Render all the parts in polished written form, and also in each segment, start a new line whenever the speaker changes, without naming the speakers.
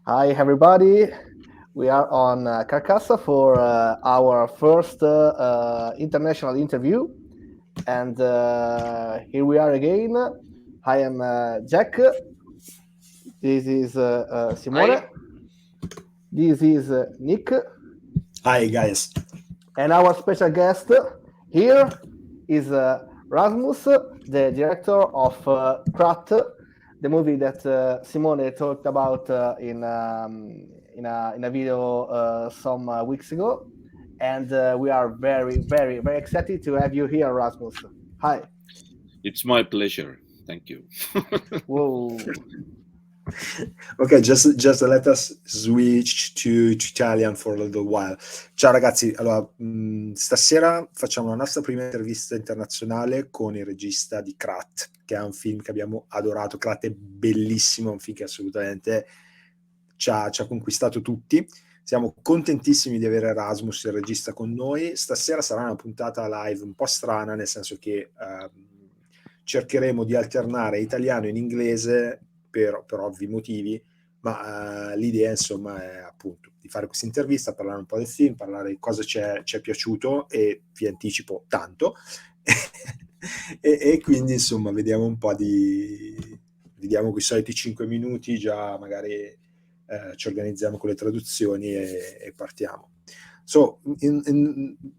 Hi, everybody. We are on Carcassa for our first international interview. And here we are again. I am Jack. This is Simone.
Hi.
This is Nick.
Hi guys.
And our special guest here is Rasmus, the director of Kratt, the movie that Simone talked about in a video some weeks ago. And we are very, very, very excited to have you here, Rasmus. Hi.
It's my pleasure. Thank you.
Whoa.
Ok, just let us switch to Italian for a little while. Ciao ragazzi, allora stasera facciamo la nostra prima intervista internazionale con il regista di Kratt, che è un film che abbiamo adorato. Kratt è bellissimo, è un film che assolutamente ci ha conquistato tutti. Siamo contentissimi di avere Rasmus, il regista, con noi. Stasera sarà una puntata live un po' strana, nel senso che cercheremo di alternare italiano in inglese per ovvi motivi, ma l'idea insomma è appunto di fare questa intervista, parlare un po' del film, parlare di cosa ci è piaciuto, e vi anticipo tanto e quindi insomma vediamo un po' vediamo quei soliti 5 minuti, già magari ci organizziamo con le traduzioni e partiamo. So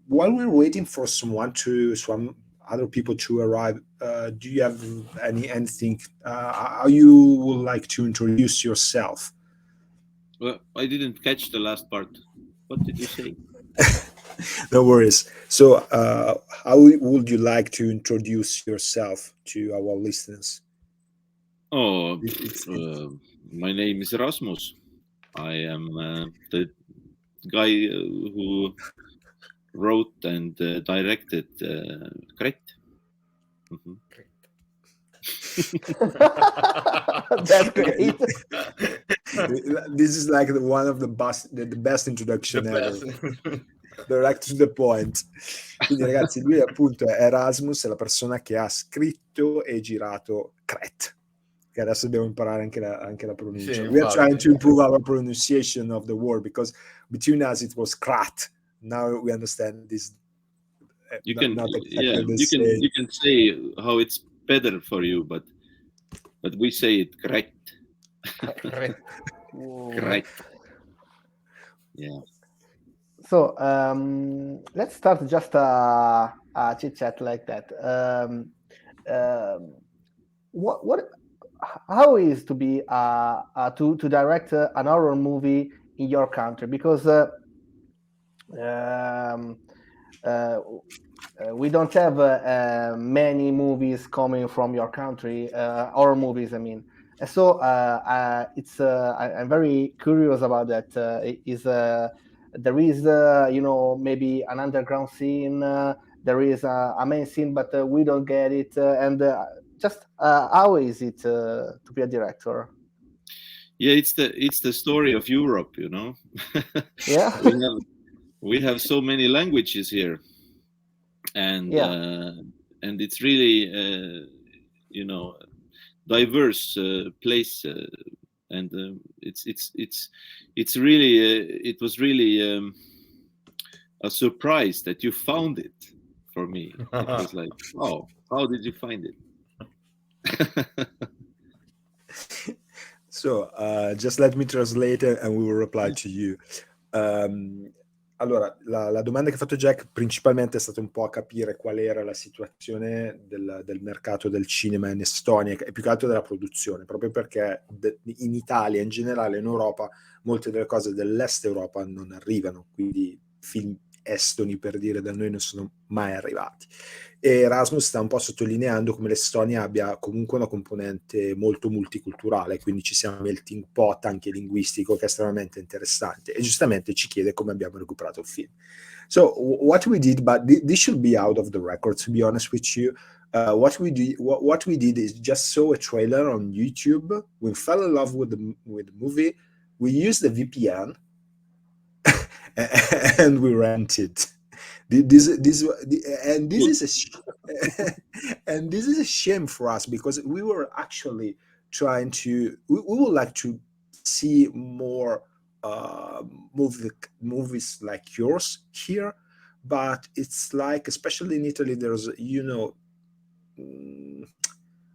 while we're waiting for some other people to arrive, do you have anything how you would like to introduce yourself?
Well, I didn't catch the last part. What did you say?
No worries. So how would you like to introduce yourself to our listeners?
Oh, my name is Rasmus. I am the guy who wrote and directed Kratt. Mm-hmm.
That's great.
This is like one of the best introduction ever. Direct to the point. Quindi ragazzi, lui appunto è Erasmus, è la persona che ha scritto e girato Kratt, che adesso dobbiamo imparare anche la pronuncia.
Sì,
We are trying to improve our pronunciation of the word, because between us it was Kratt. Now we understand this.
You can say how it's better for you, but we say it Kratt. Kratt. Yeah.
So let's start just a chit chat like that. How is to be to direct an horror movie in your country? Because we don't have many movies coming from your country, horror movies, I mean. So I'm very curious about that. There is maybe an underground scene, there is a main scene, but we don't get it, and just how is it to be a director?
Yeah, it's the story of Europe, you know.
Yeah.
we have so many languages here, and it's really diverse place, and it's really it was really a surprise that you found it for me. It was like, oh, how did you find it?
So just let me translate and we will reply to you. Allora, la domanda che ha fatto Jack principalmente è stata un po' capire qual era la situazione del mercato del cinema in Estonia, e più che altro della produzione, proprio perché in Italia, in generale, in Europa, molte delle cose dell'est Europa non arrivano, quindi film estoni, per dire, da noi non sono mai arrivati. E Erasmus sta un po' sottolineando come l'Estonia abbia comunque una componente molto multiculturale, quindi ci sia un melting pot anche linguistico che è estremamente interessante, e giustamente ci chiede come abbiamo recuperato il film. So what we did, but this should be out of the record, to be honest with you. What we did is just saw a trailer on YouTube. We fell in love with the movie. We used the VPN and we rented. This is a shame for us, because we were actually trying to. We would like to see more movies like yours here, but it's like, especially in Italy, there's,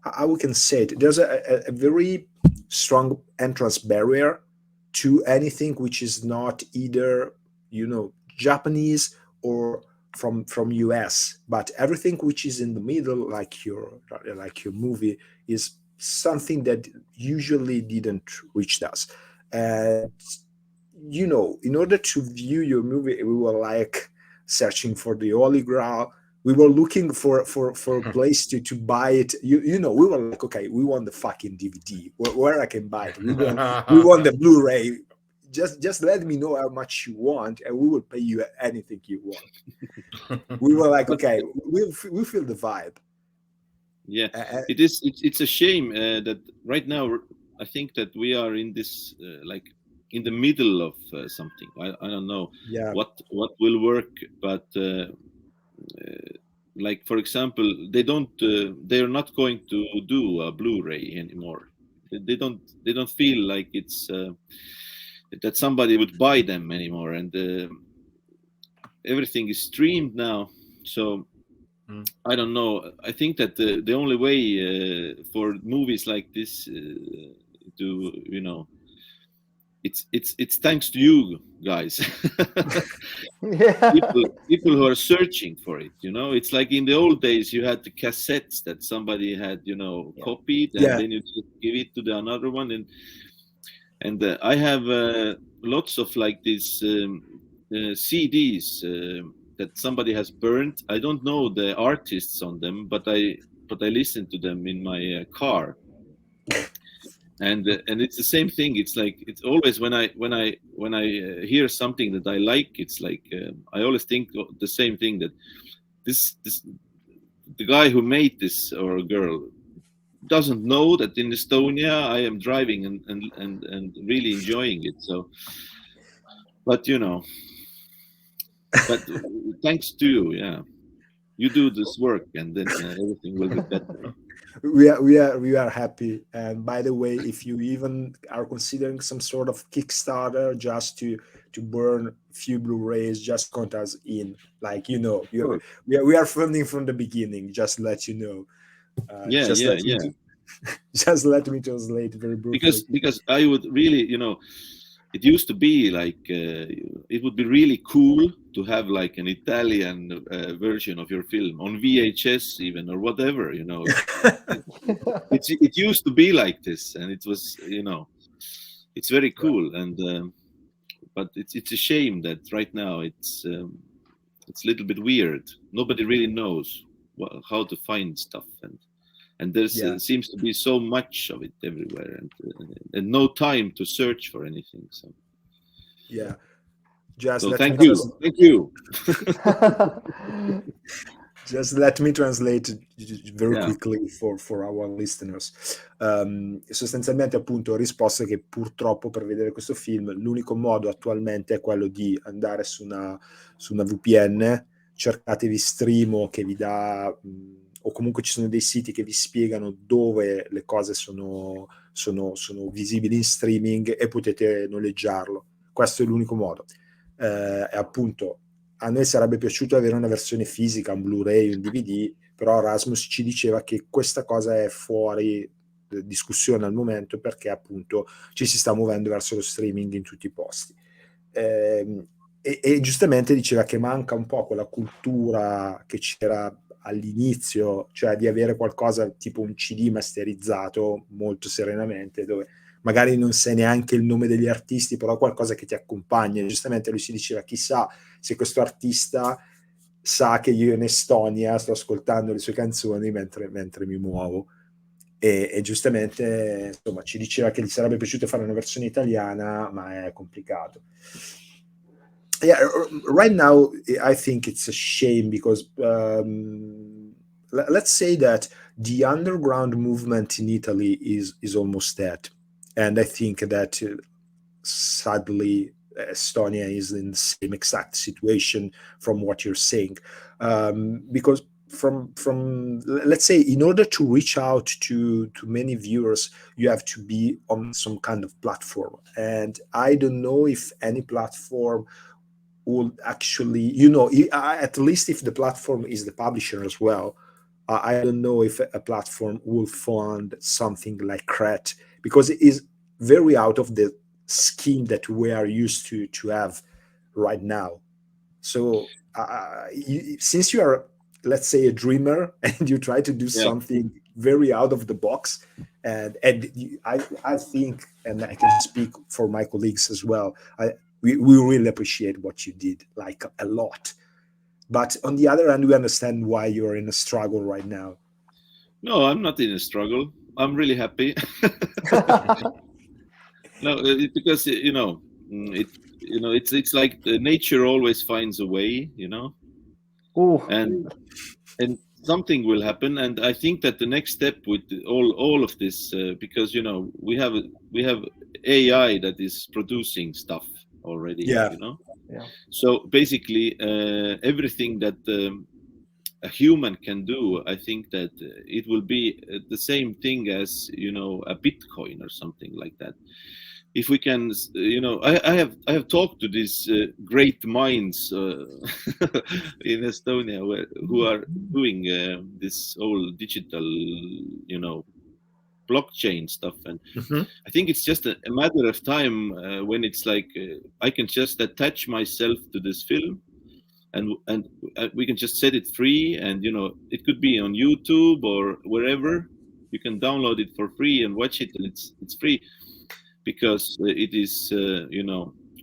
how we can say it, there's a very strong entrance barrier to anything which is not either Japanese or from US, but everything which is in the middle, like your movie, is something that usually didn't reach us. And in order to view your movie, we were like searching for the holy grail. We were looking for a place to buy it. We were like, okay, we want the fucking DVD. Where I can buy it? We want the Blu-ray. Just let me know how much you want, and we will pay you anything you want. We were like, okay, we feel the vibe.
Yeah, it's a shame that right now I think that we are in this like in the middle of something. I don't know what will work, but like, for example, they're not going to do a Blu-ray anymore. They don't feel like it's that somebody would buy them anymore, and everything is streamed now. So I don't know. I think that the only way for movies like this to it's thanks to you guys. people who are searching for it. It's like in the old days, you had the cassettes that somebody had copied, and then you just give it to the another one, and I have lots of like these CDs that somebody has burned. I don't know the artists on them, but I listen to them in my car. And it's the same thing. It's like, it's always when I hear something that I like, it's like I always think the same thing, that this the guy who made this, or a girl, doesn't know that in Estonia I am driving and really enjoying it. So, but thanks to you, you do this work, and then everything will be better.
We are happy. And by the way, if you even are considering some sort of Kickstarter just to burn a few Blu-rays, just contact us in. Like, we are funding from the beginning. Just let you know. Just let me translate very briefly.
Because I would really, it used to be like it would be really cool to have like an Italian version of your film on VHS even, or whatever, it used to be like this, and it was, it's very cool. And but it's a shame that right now it's a little bit weird. Nobody really knows how to find stuff, and there seems to be so much of it everywhere, and no time to search for anything. So thank you.
Just let me translate very quickly for our listeners. Sostanzialmente, appunto, ho risposto che purtroppo per vedere questo film l'unico modo attualmente è quello di andare su una VPN, cercatevi Streamo che vi dà, o comunque ci sono dei siti che vi spiegano dove le cose sono visibili in streaming, e potete noleggiarlo. Questo è l'unico modo. E appunto, a noi sarebbe piaciuto avere una versione fisica, un Blu-ray, un DVD, però Rasmus ci diceva che questa cosa è fuori discussione al momento, perché appunto ci si sta muovendo verso lo streaming in tutti i posti. E giustamente diceva che manca un po' quella cultura che c'era all'inizio, cioè di avere qualcosa tipo un CD masterizzato molto serenamente, dove magari non sai neanche il nome degli artisti, però qualcosa che ti accompagna. E giustamente lui si diceva, chissà se questo artista sa che io in Estonia sto ascoltando le sue canzoni mentre mi muovo. E giustamente, insomma, ci diceva che gli sarebbe piaciuto fare una versione italiana, ma è complicato. Right now I think it's a shame, because let's say that the underground movement in Italy is almost dead. And I think that sadly Estonia is in the same exact situation from what you're saying, because let's say, in order to reach out to many viewers, you have to be on some kind of platform, and I don't know if any platform will actually, at least if the platform is the publisher as well. I don't know if a platform will fund something like Kratt, because it is very out of the scheme that we are used to have right now. So since you are, let's say, a dreamer, and you try to do
Yeah.
something very out of the box, I think, and I can speak for my colleagues as well, we really appreciate what you did, like, a lot. But on the other hand, we understand why you're in a struggle right now.
No, I'm not in a struggle. I'm really happy. No, because it's like nature always finds a way,
Ooh,
and something will happen. And I think that the next step with all of this, because we have AI that is producing stuff already.
Yeah.
yeah,
So basically, everything that a human can do, I think that it will be the same thing as a Bitcoin or something like that. If we can, I have talked to these great minds in Estonia who are doing this whole digital, blockchain stuff, and I think it's just a matter of time when it's like I can just attach myself to this film, and we can just set it free, and it could be on YouTube or wherever. You can download it for free and watch it, and it's free, because it is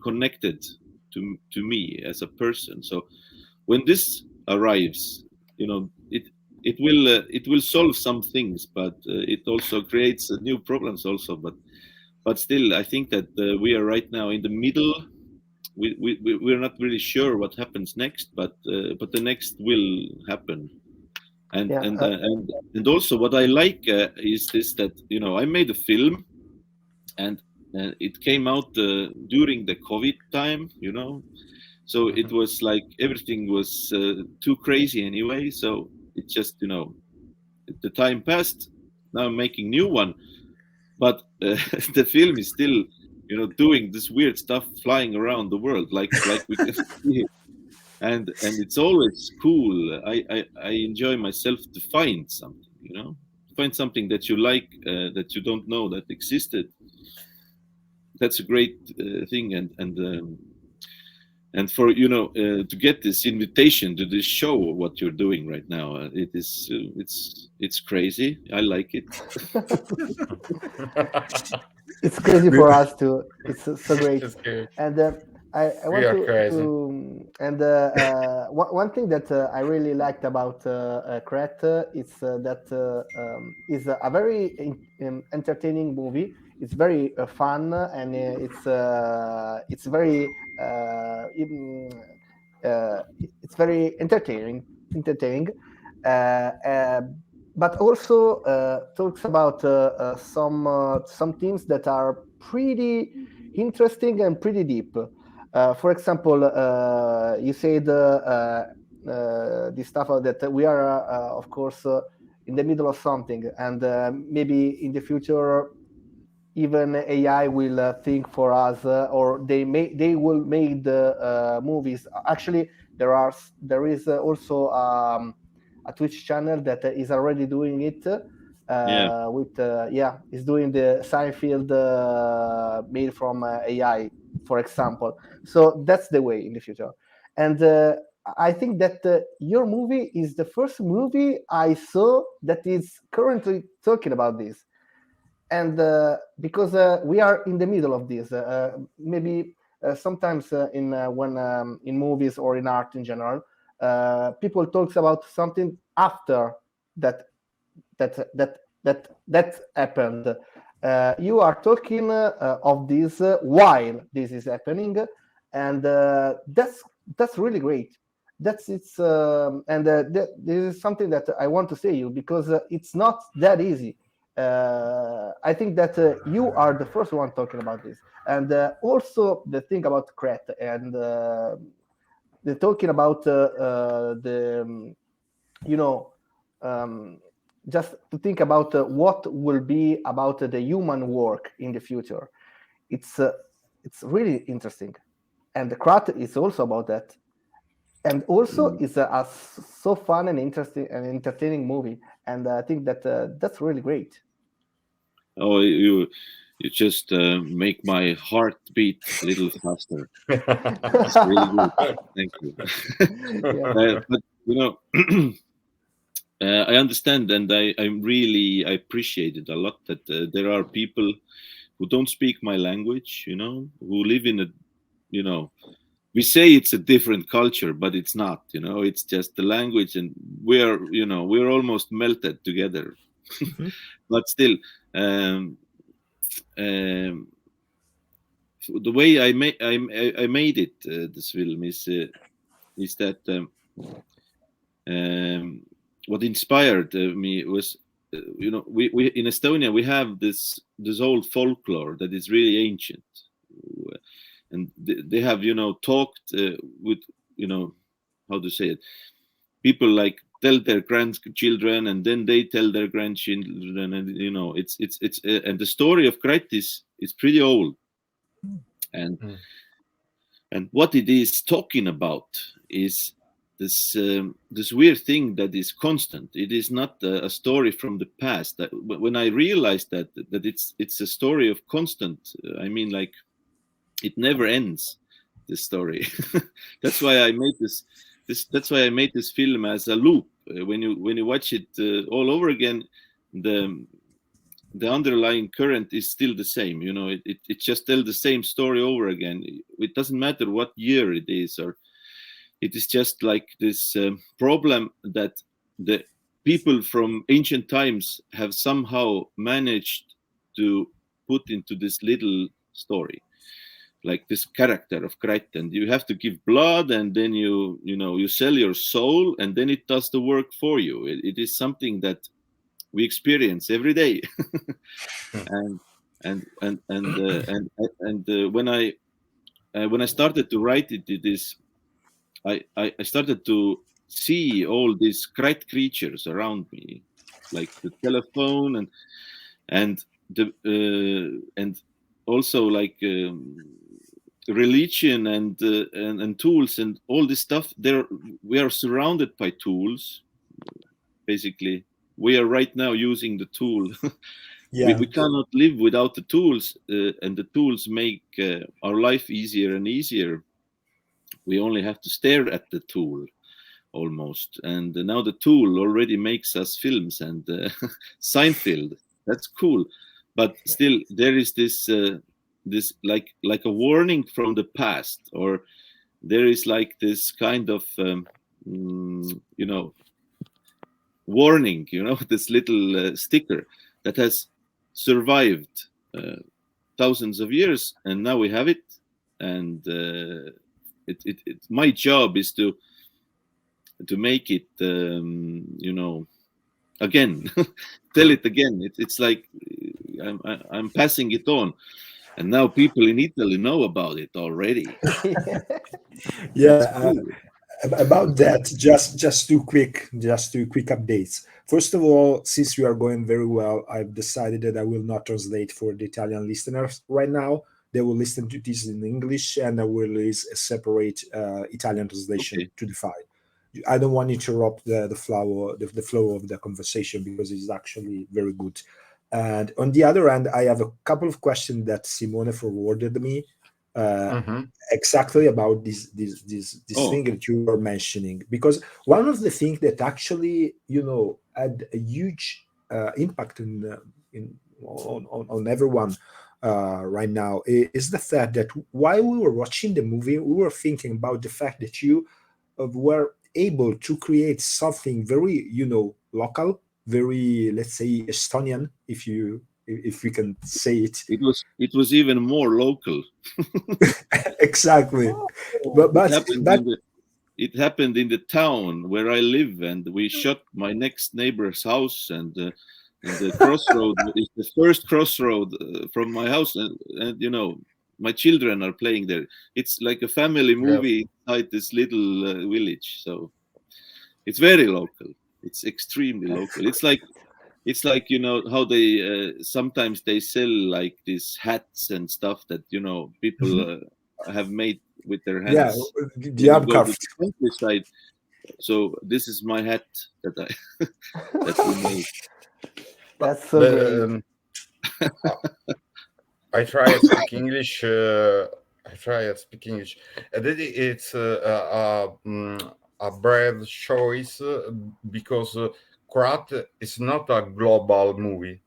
connected to me as a person. So when this arrives, it will solve some things, but it also creates new problems also. But still, I think that we are right now in the middle. We're not really sure what happens next, but the next will happen. And
Yeah,
and also what I like is this, that I made a film, and it came out during the COVID time, so it was like everything was too crazy anyway. So it just the time passed. Now I'm making new one, but the film is still doing this weird stuff, flying around the world, like we can see. And it's always cool. I enjoy myself to find something, find something that you like, that you don't know that existed. That's a great thing, and for to get this invitation to this show, what you're doing right now, it is it's crazy. I like it.
it's crazy for us too. It's so great.
It's good.
And I
We
want
are crazy.
and one thing that I really liked about Kratt is that is a very entertaining movie. It's very fun, and it's very it's very entertaining, uh, uh, but also talks about some themes that are pretty interesting and pretty deep. For example, you said the stuff that we are, of course, in the middle of something, and maybe in the future, even AI will think for us, or they will make the movies. Actually, there is also a Twitch channel that is already doing it.
Yeah.
With is doing the Seinfeld made from AI, for example. So that's the way in the future. And I think that your movie is the first movie I saw that is currently talking about this. And because we are in the middle of this, maybe sometimes when in movies or in art in general, people talks about something after that that happened. You are talking of this while this is happening, and that's really great. That's it's and this is something that I want to say you, because it's not that easy. I think that you are the first one talking about this, and also the thing about Kratt and the talking about the you know, um, just to think about what will be about the human work in the future. It's uh, it's really interesting, and the Kratt is also about that, and also
Mm.
it's a so fun and interesting and entertaining movie, and I think that that's really great.
Oh, you just make my heart beat a little faster. It's really good. Thank you.
Yeah.
But you know, I understand, and I appreciate it a lot that there are people who don't speak my language. You know, who live in a, you know, we say it's a different culture, but it's not. You know, it's just the language, and we're almost melted together.
Mhm.
But still, um, um, the way I made it, this film is that um, what inspired me was, we in Estonia we have this old folklore that is really ancient, and they have talked with, you know how to say it, people like tell their grandchildren, and then they tell their grandchildren, and it's and the story of Kratt is pretty old, and
Mm.
what it is talking about is this weird thing that is constant. It is not a story from the past. When I realized that it's a story of constant, I mean, like, it never ends. This story. That's why I made this. That's why I made this film as a loop. When you watch it all over again, the the underlying current is still the same. It just tells the same story over again. It doesn't matter what year it is, or it is just like this problem that the people from ancient times have somehow managed to put into this little story, like this character of Kratt, and you have to give blood, and then you sell your soul, and then it does the work for you. It is something that we experience every day. and when I started to write it, I started to see all these Kratt creatures around me, like the telephone, and and also like religion, and tools, and all this stuff. There we are surrounded by tools. Basically, we are right now using the tool. We
Yeah.
cannot live without the tools, and the tools make our life easier and easier. We only have to stare at the tool almost, and now the tool already makes us films, and Seinfeld. That's cool, but still there is this like a warning from the past, or there is like this kind of warning, this little sticker that has survived thousands of years, and now we have it. And my job is to make it again. Tell it again. It's like I'm passing it on, and now people in Italy know about it already.
Yeah.
That's cool.
About that, just two quick updates. First of all, since we are going very well, I've decided that I will not translate for the Italian listeners right now. They will listen to this in English, and I will release a separate Italian translation
Okay.
to the file. I don't want to interrupt the flow of the conversation, because it's actually very good. And on the other hand, I have a couple of questions that Simone forwarded me, uh,
Hmm.
exactly about this
Oh,
thing that you were mentioning. Because one of the things that actually had a huge impact on everyone right now is the fact that while we were watching the movie, we were thinking about the fact that you were able to create something very local, very, let's say, Estonian, if we can say it.
it was even more local.
Exactly.
Oh,
but
It
but
happened
but
in the it happened in the town where I live, and we shot my next neighbor's house, and the crossroad is the first crossroad from my house, and my children are playing there. It's like a family
Yeah.
movie inside this little village, so it's very local. It's extremely local. It's like how they sometimes they sell like these hats and stuff that people have made with their
Yeah,
hands
the
when you go to
handcraft.
the countryside. So this is my hat that I that we made.
That's so
But,
great.
I try to speak English. I try to speak English. It's a brave choice because Kratt is not a global movie.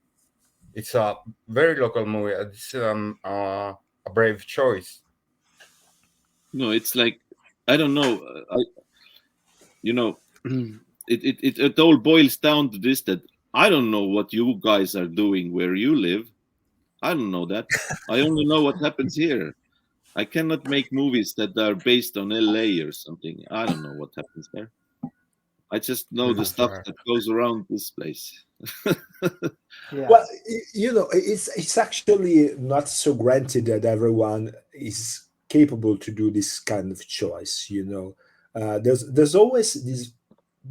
It's a very local movie. It's a brave choice.
No, it's like I don't know. You know, it all boils down to this: that I don't know what you guys are doing where you live. I don't know that. I only know what happens here. I cannot make movies that are based on LA or something. I don't know what happens there. I just know the stuff that goes around this place.
Yeah.
Well, it's actually not so granted that everyone is capable to do this kind of choice. There's always this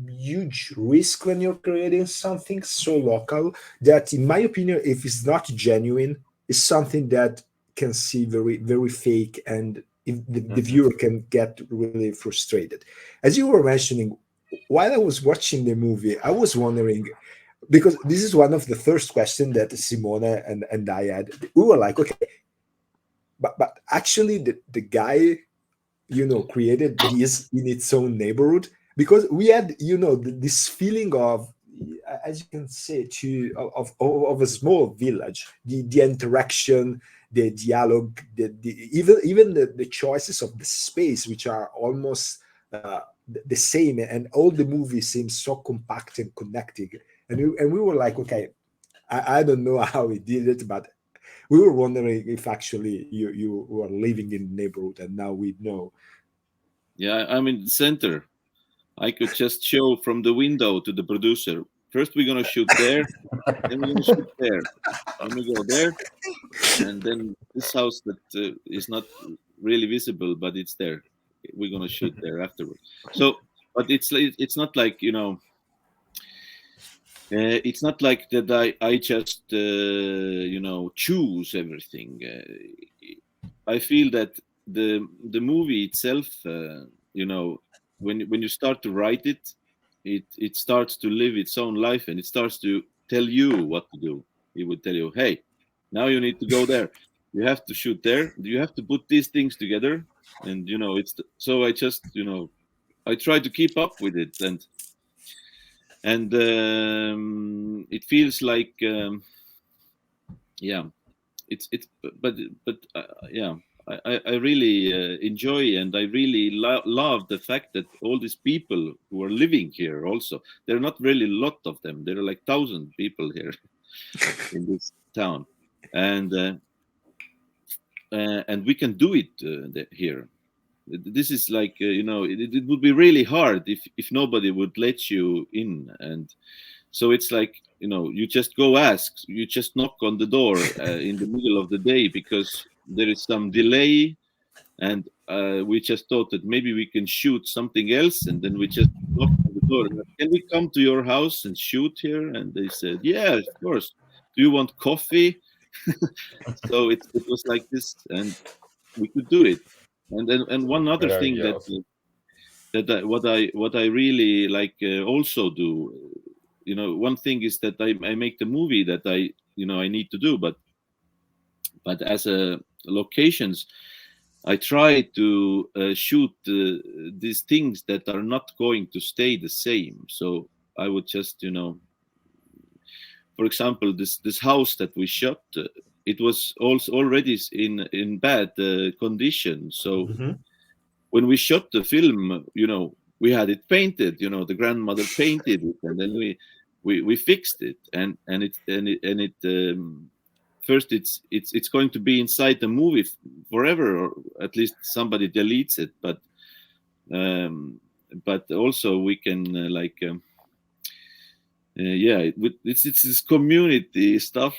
huge risk when you're creating something so local that, in my opinion, if it's not genuine, it's something that can see very, very fake, and if the viewer can get really frustrated. As you were mentioning, while I was watching the movie, I was wondering, because this is one of the first questions that Simone and I had. We were like, okay, but actually the guy, created this in its own neighborhood, because we had, this feeling of, as you can say, of a small village, the interaction, the dialogue, even the choices of the space, which are almost the same, and all the movie seems so compact and connected. And we were like, okay, I don't know how he did it, but we were wondering if actually you were living in the neighborhood, and now we know.
Yeah, I'm in the center. I could just show from the window to the producer. First, we're gonna shoot there, then we're gonna shoot there, then we go there, and then this house that is not really visible, but it's there. We're gonna shoot there afterwards. So, but it's not like it's not like that. I just choose everything. I feel that the movie itself, when you start to write it, it starts to live its own life, and it starts to tell you what to do. It would tell you, hey, now you need to go there. You have to shoot there. You have to put these things together, and so I just I try to keep up with it, and it feels like yeah, it's but yeah. I really enjoy, and I really love the fact that all these people who are living here also, there are not really a lot of them. There are like 1,000 people here in this town, and we can do it here. This is like it would be really hard if nobody would let you in, and so it's like you just go ask, you just knock on the door in the middle of the day because there is some delay, and we just thought that maybe we can shoot something else, and then we just knocked on the door. Can we come to your house and shoot here? And they said, yeah, of course. Do you want coffee? So it was like this, and we could do it. And one other thing what I really like also do, one thing is that I make the movie that I need to do, but as a locations, I try to shoot these things that are not going to stay the same. So I would just for example, this house that we shot, it was also already in bad condition. So when we shot the film, we had it painted. The grandmother painted it, and then we fixed it, and it first it's going to be inside the movie forever, or at least somebody deletes it. But also we can it's this community stuff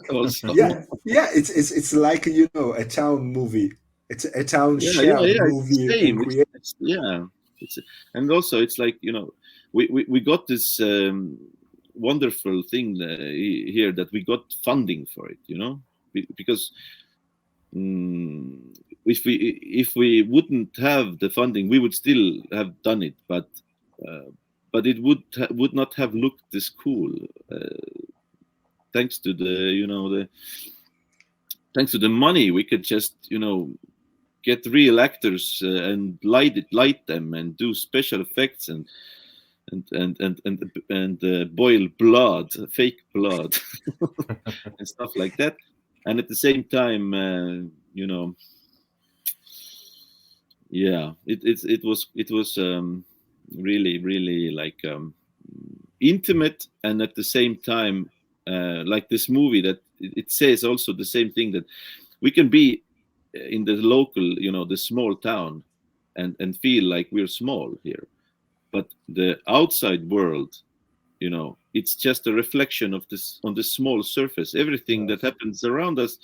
also.
Yeah, it's like a town movie. It's a town shared movie.
It's the same. And also it's like we got this wonderful thing here, that we got funding for it, because if we wouldn't have the funding, we would still have done it, but it would not have looked this cool, thanks to thanks to the money. We could just get real actors and light them and do special effects and boil blood, fake blood, and stuff like that. And at the same time, it was really like intimate, and at the same time, like this movie, that it says also the same thing, that we can be in the local, the small town, and feel like we're small here, but the outside world, it's just a reflection of this on this small surface. Everything that happens around us,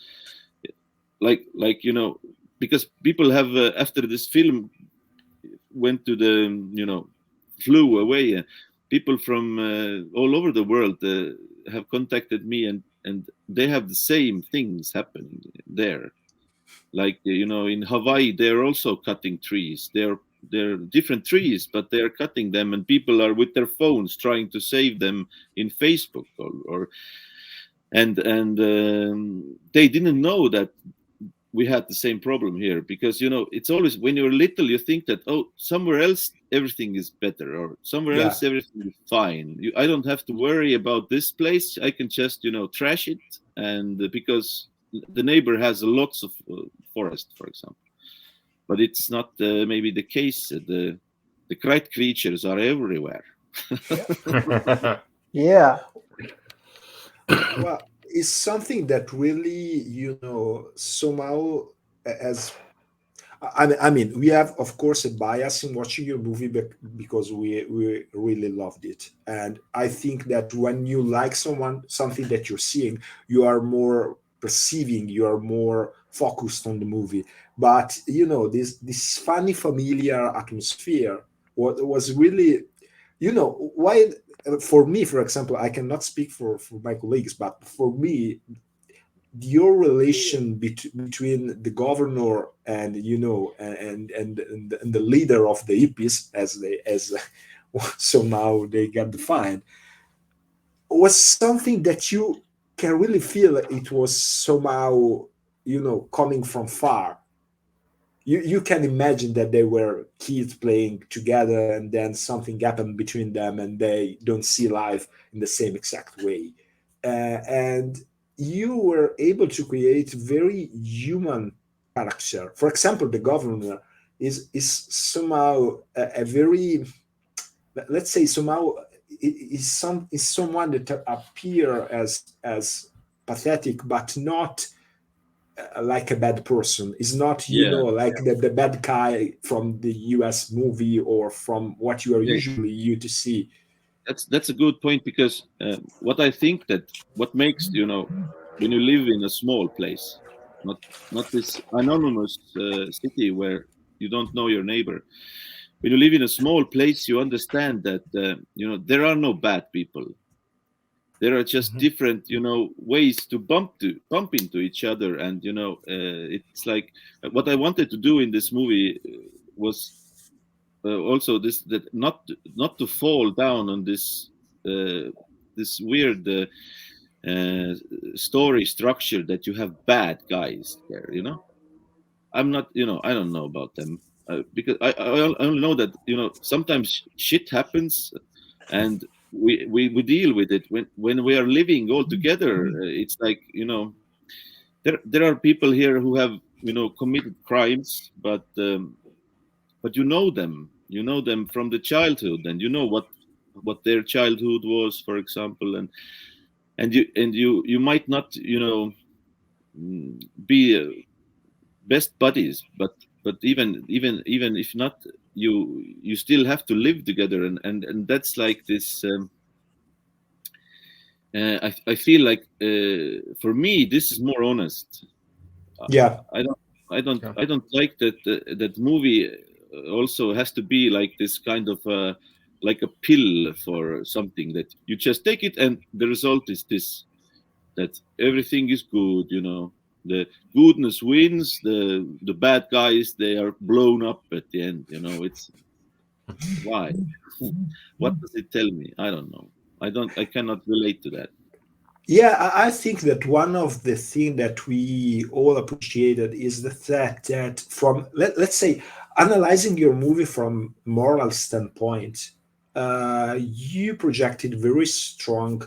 like because people have after this film went to the flew away, people from all over the world have contacted me, and they have the same things happening there. Like in Hawaii, they're also cutting trees. They're different trees, but they're cutting them, and people are with their phones trying to save them in Facebook, and they didn't know that we had the same problem here, because it's always, when you're little, you think that somewhere else everything is better, or somewhere else everything is fine. I don't have to worry about this place. I can just trash it, and because the neighbor has lots of forest, for example. But it's not maybe the case. The Kratt creatures are everywhere.
Yeah.
Well, it's something that really, somehow, as I mean, we have, of course, a bias in watching your movie because we really loved it. And I think that when you like something that you're seeing, you are more perceiving, you are more focused on the movie. But this funny, familiar atmosphere was really, why. For me, for example, I cannot speak for my colleagues, but for me, your relation between the governor and and the leader of the hippies, as somehow they got defined, was something that you can really feel it was somehow coming from far. You can imagine that they were kids playing together, and then something happened between them, and they don't see life in the same exact way. And you were able to create very human character. For example, the governor is somehow a very, let's say, somehow is someone that appear as pathetic, but not like a bad person. Is not like the bad guy from the US movie, or from what you are usually used to see.
That's a good point, because what I think that what makes when you live in a small place, not this anonymous city where you don't know your neighbor. When you live in a small place, you understand that there are no bad people. There are just different ways to bump into each other, and it's like what I wanted to do in this movie was also that not to fall down on this this weird story structure that you have bad guys there. I'm not I don't know about them, because I only know that sometimes shit happens, and we deal with it when we are living all together. It's like there are people here who have committed crimes, but you know them from the childhood, and what their childhood was, for example, and you might not be best buddies, but even if not, you still have to live together, and that's like this. I feel like for me this is more honest.
Yeah,
I don't like that that movie also has to be like this kind of like a pill for something that you just take it and the result is this, that everything is good, you know, the goodness wins, the bad guys, they are blown up at the end, you know. It's why? What does it tell me? I don't know. I cannot relate to that.
Yeah, I think that one of the things that we all appreciated is the fact that from let's say analyzing your movie from moral standpoint, you projected very strong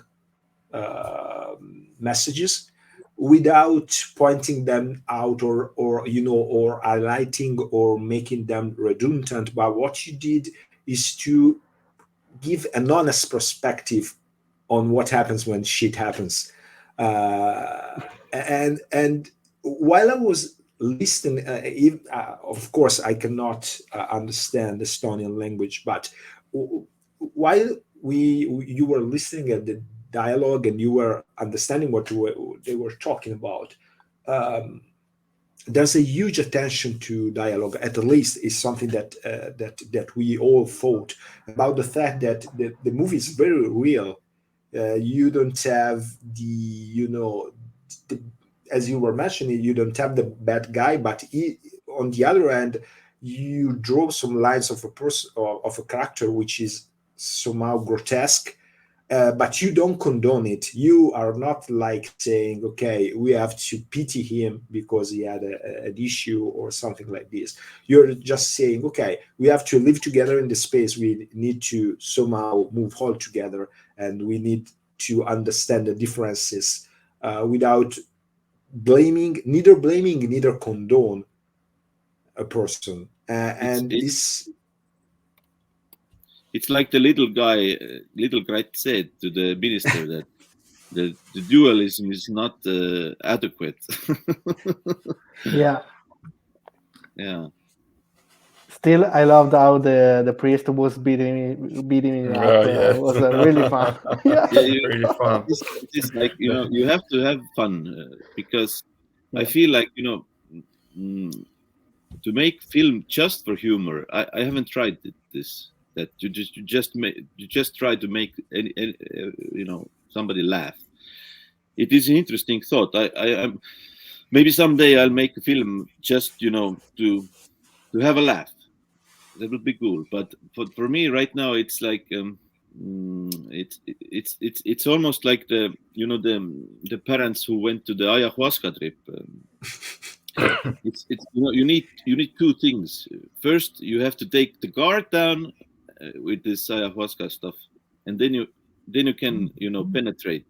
messages without pointing them out or you know or highlighting or making them redundant. But what you did is to give an honest perspective on what happens when shit happens. And while I was listening, of course, I cannot understand Estonian language, but while you were listening at the dialogue and you were understanding what they were talking about, um, there's a huge attention to dialogue. At least is something that we all thought about the fact that the movie is very real. You don't have the, as you were mentioning, you don't have the bad guy, but on the other hand, you draw some lines of a person of a character which is somehow grotesque, but you don't condone it. You are not like saying, okay, we have to pity him because he had an issue or something like this. You're just saying, okay, we have to live together in the space. We need to somehow move all together, and we need to understand the differences without neither blaming, neither condone a person. And
it's like the little guy, little Kratt said to the minister that the dualism is not adequate.
Yeah.
Yeah.
Still, I loved how the priest was beating me up.
Yes.
It was really fun.
Yeah,
Really fun.
it is like, you know, you have to have fun because I feel like, you know, to make film just for humor, I haven't tried this. That you just try to make any you know, somebody laugh. It is an interesting thought. I'm maybe someday I'll make a film just, you know, to have a laugh. That would be cool. But for me right now, it's like it's almost like the, you know, the parents who went to the ayahuasca trip. It's you know, you need two things. First, you have to take the guard down with this ayahuasca stuff, and then you can, you know, penetrate.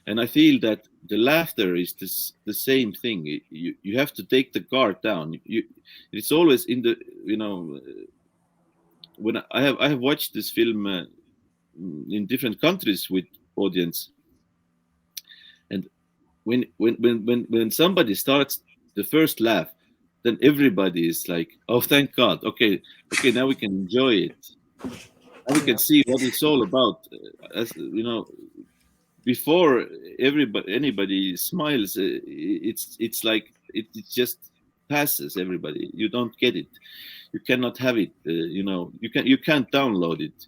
And I feel that the laughter is the same thing. You have to take the guard down. It's always in the, you know, when I have watched this film in different countries with audience, and when somebody starts the first laugh, then everybody is like, oh, thank God, okay, now we can enjoy it, and we can see what it's all about. As you know, before anybody smiles, it's like it just passes everybody. You don't get it. You cannot have it. You know, you can't download it.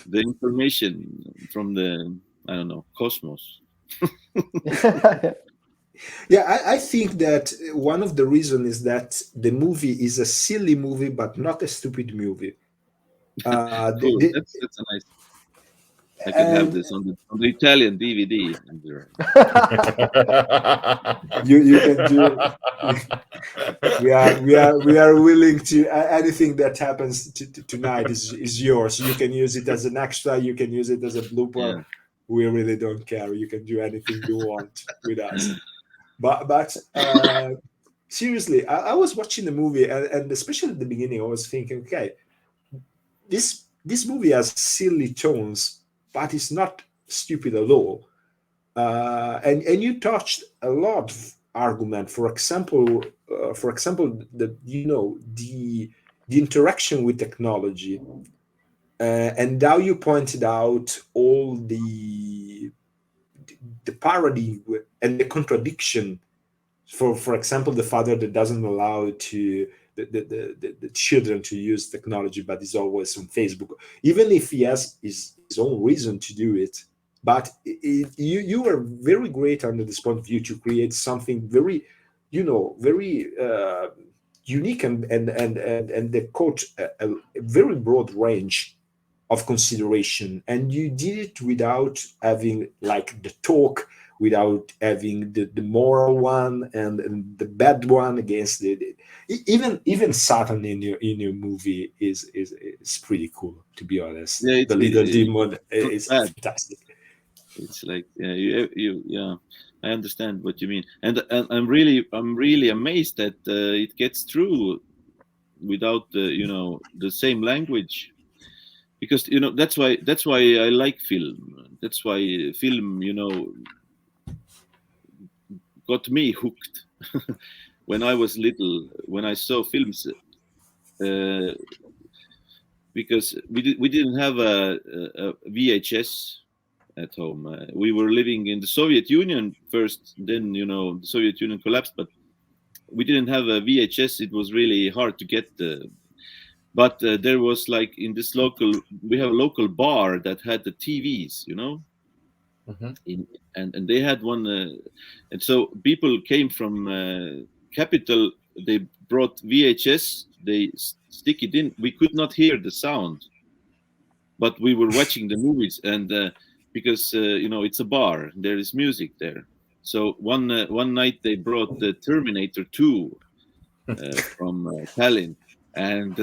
The information from the, I don't know, cosmos.
Yeah, I think that one of the reasons is that the movie is a silly movie, but not a stupid movie.
Cool. That's a nice. I can have this on the Italian DVD.
You can do. We are willing to anything that happens tonight is yours. You can use it as an extra. You can use it as a blooper.
Yeah.
We really don't care. You can do anything you want with us. But seriously, I was watching the movie, and especially at the beginning, I was thinking, okay, this movie has silly tones, but it's not stupid at all. And you touched a lot of argument. For example, the interaction with technology, and now you pointed out all the parody and the contradiction for example, the father that doesn't allow to the children to use technology, but is always on Facebook, even if he has his own reason to do it. But you are very great under this point of view to create something very, very unique and that caught a very broad range of consideration, and you did it without having like the talk, without having the moral one and the bad one against even Satan in your movie is pretty cool, to be honest.
Yeah,
The little
it's
demon
not
is
bad.
fantastic.
It's like yeah, I understand what you mean, and I'm really amazed that it gets through without the same language, because that's why I like film. That's why film got me hooked when I was little, when I saw films, because we didn't have a VHS at home. We were living in the Soviet Union first, then the Soviet Union collapsed, but we didn't have a VHS. It was really hard to get. But there was like in this we have a local bar that had the TVs, and they had one, and so people came from capital. They brought VHS. They stick it in. We could not hear the sound, but we were watching the movies, and because it's a bar, there is music there. So one night they brought the Terminator 2 from Tallinn, and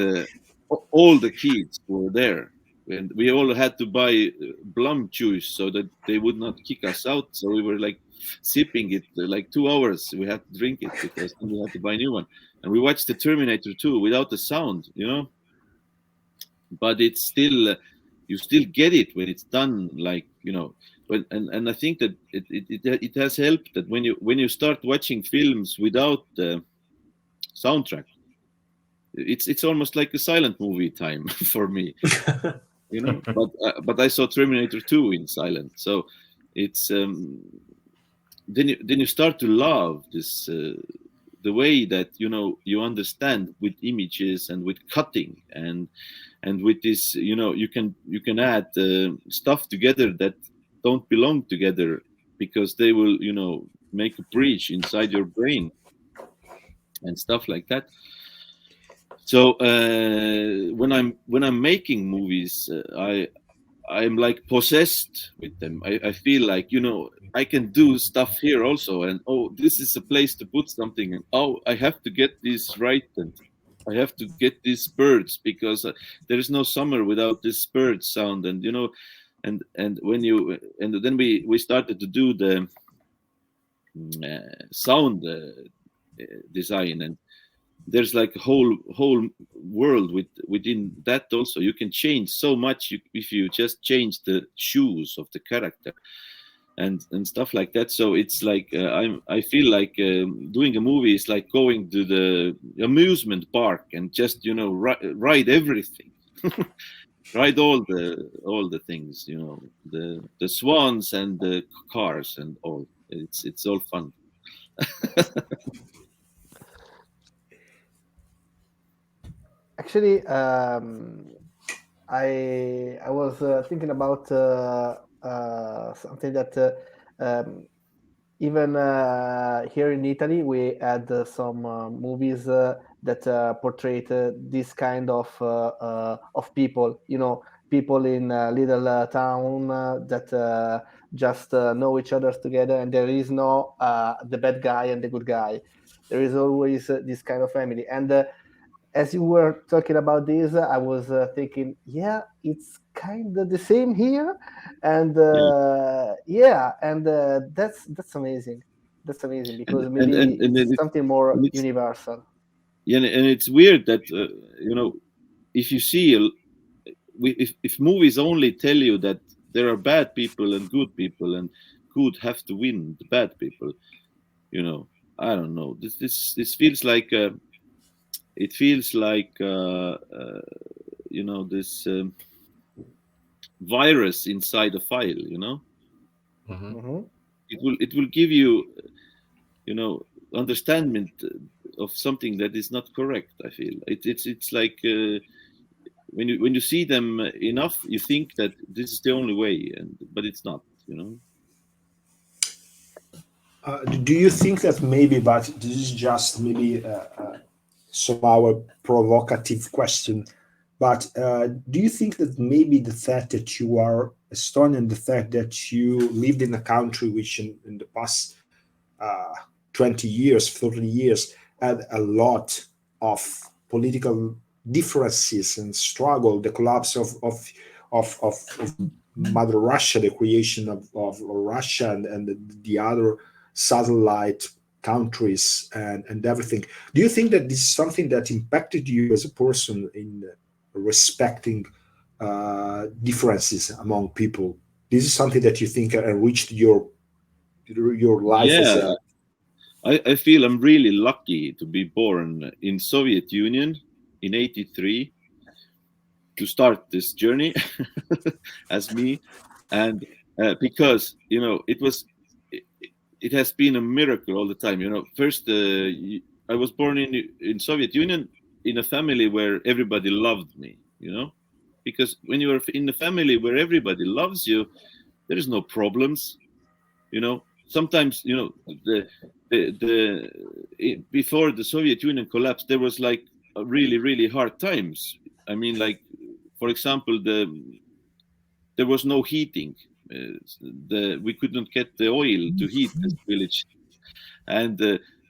all the kids were there, and we all had to buy plum juice so that they would not kick us out. So we were like sipping it like 2 hours. We had to drink it because then we had to buy a new one. And we watched the Terminator 2 without the sound, but it's still you still get it when it's done, like and I think that it has helped that when you start watching films without the soundtrack, it's almost like a silent movie time for me, but I saw Terminator 2 in silent, so it's then you start to love this the way that you understand with images and with cutting and with this you can add stuff together that don't belong together, because they will make a breach inside your brain and stuff like that. So when I'm making movies, I'm like possessed with them. I feel like I can do stuff here also, and this is a place to put something, and I have to get this right, and I have to get these birds, because there is no summer without this bird sound, and and when and then we started to do the sound design, and there's like a whole world within that also. You can change so much if you just change the shoes of the character and stuff like that. So it's like I feel like doing a movie is like going to the amusement park and just ride everything. Ride all the things, the swans and the cars and all. It's all fun.
Actually, I was thinking about something that even here in Italy we had some movies that portrayed this kind of people. People in a little town that just know each other together, and there is no the bad guy and the good guy. There is always this kind of family, and as you were talking about this, I was thinking, yeah, it's kind of the same here, and
Yeah.
yeah, and that's amazing. That's amazing
and
because
and and,
maybe
and
it's
then
something more
and it's
universal.
yeah, and it's weird that if you see if movies only tell you that there are bad people and good people, and good have to win the bad people, I don't know. This feels like it feels like this virus inside a file.
Mhm.
Hmm.
It will give you understanding of something that is not correct. I feel it's like when you see them enough, you think that this is the only way, but it's not.
Do you think that maybe, but this is just maybe somehow a provocative question, but do you think that maybe the fact that you are Estonian, the fact that you lived in a country which in the past 20 years, 30 years had a lot of political differences and struggle, the collapse of Mother Russia, the creation of Russia and the other satellite countries and everything. Do you think that this is something that impacted you as a person in respecting differences among people? This is something that you think enriched your life as
Yeah, I feel I'm really lucky to be born in Soviet Union in '83 to start this journey as me, and because it has been a miracle all the time. First I was born in Soviet Union in a family where everybody loved me. Because when you are in a family where everybody loves you, there is no problems. Sometimes before the Soviet Union collapsed, there was like a really really hard times. I mean, like for example, there was no heating. We could not get the oil to heat this village, and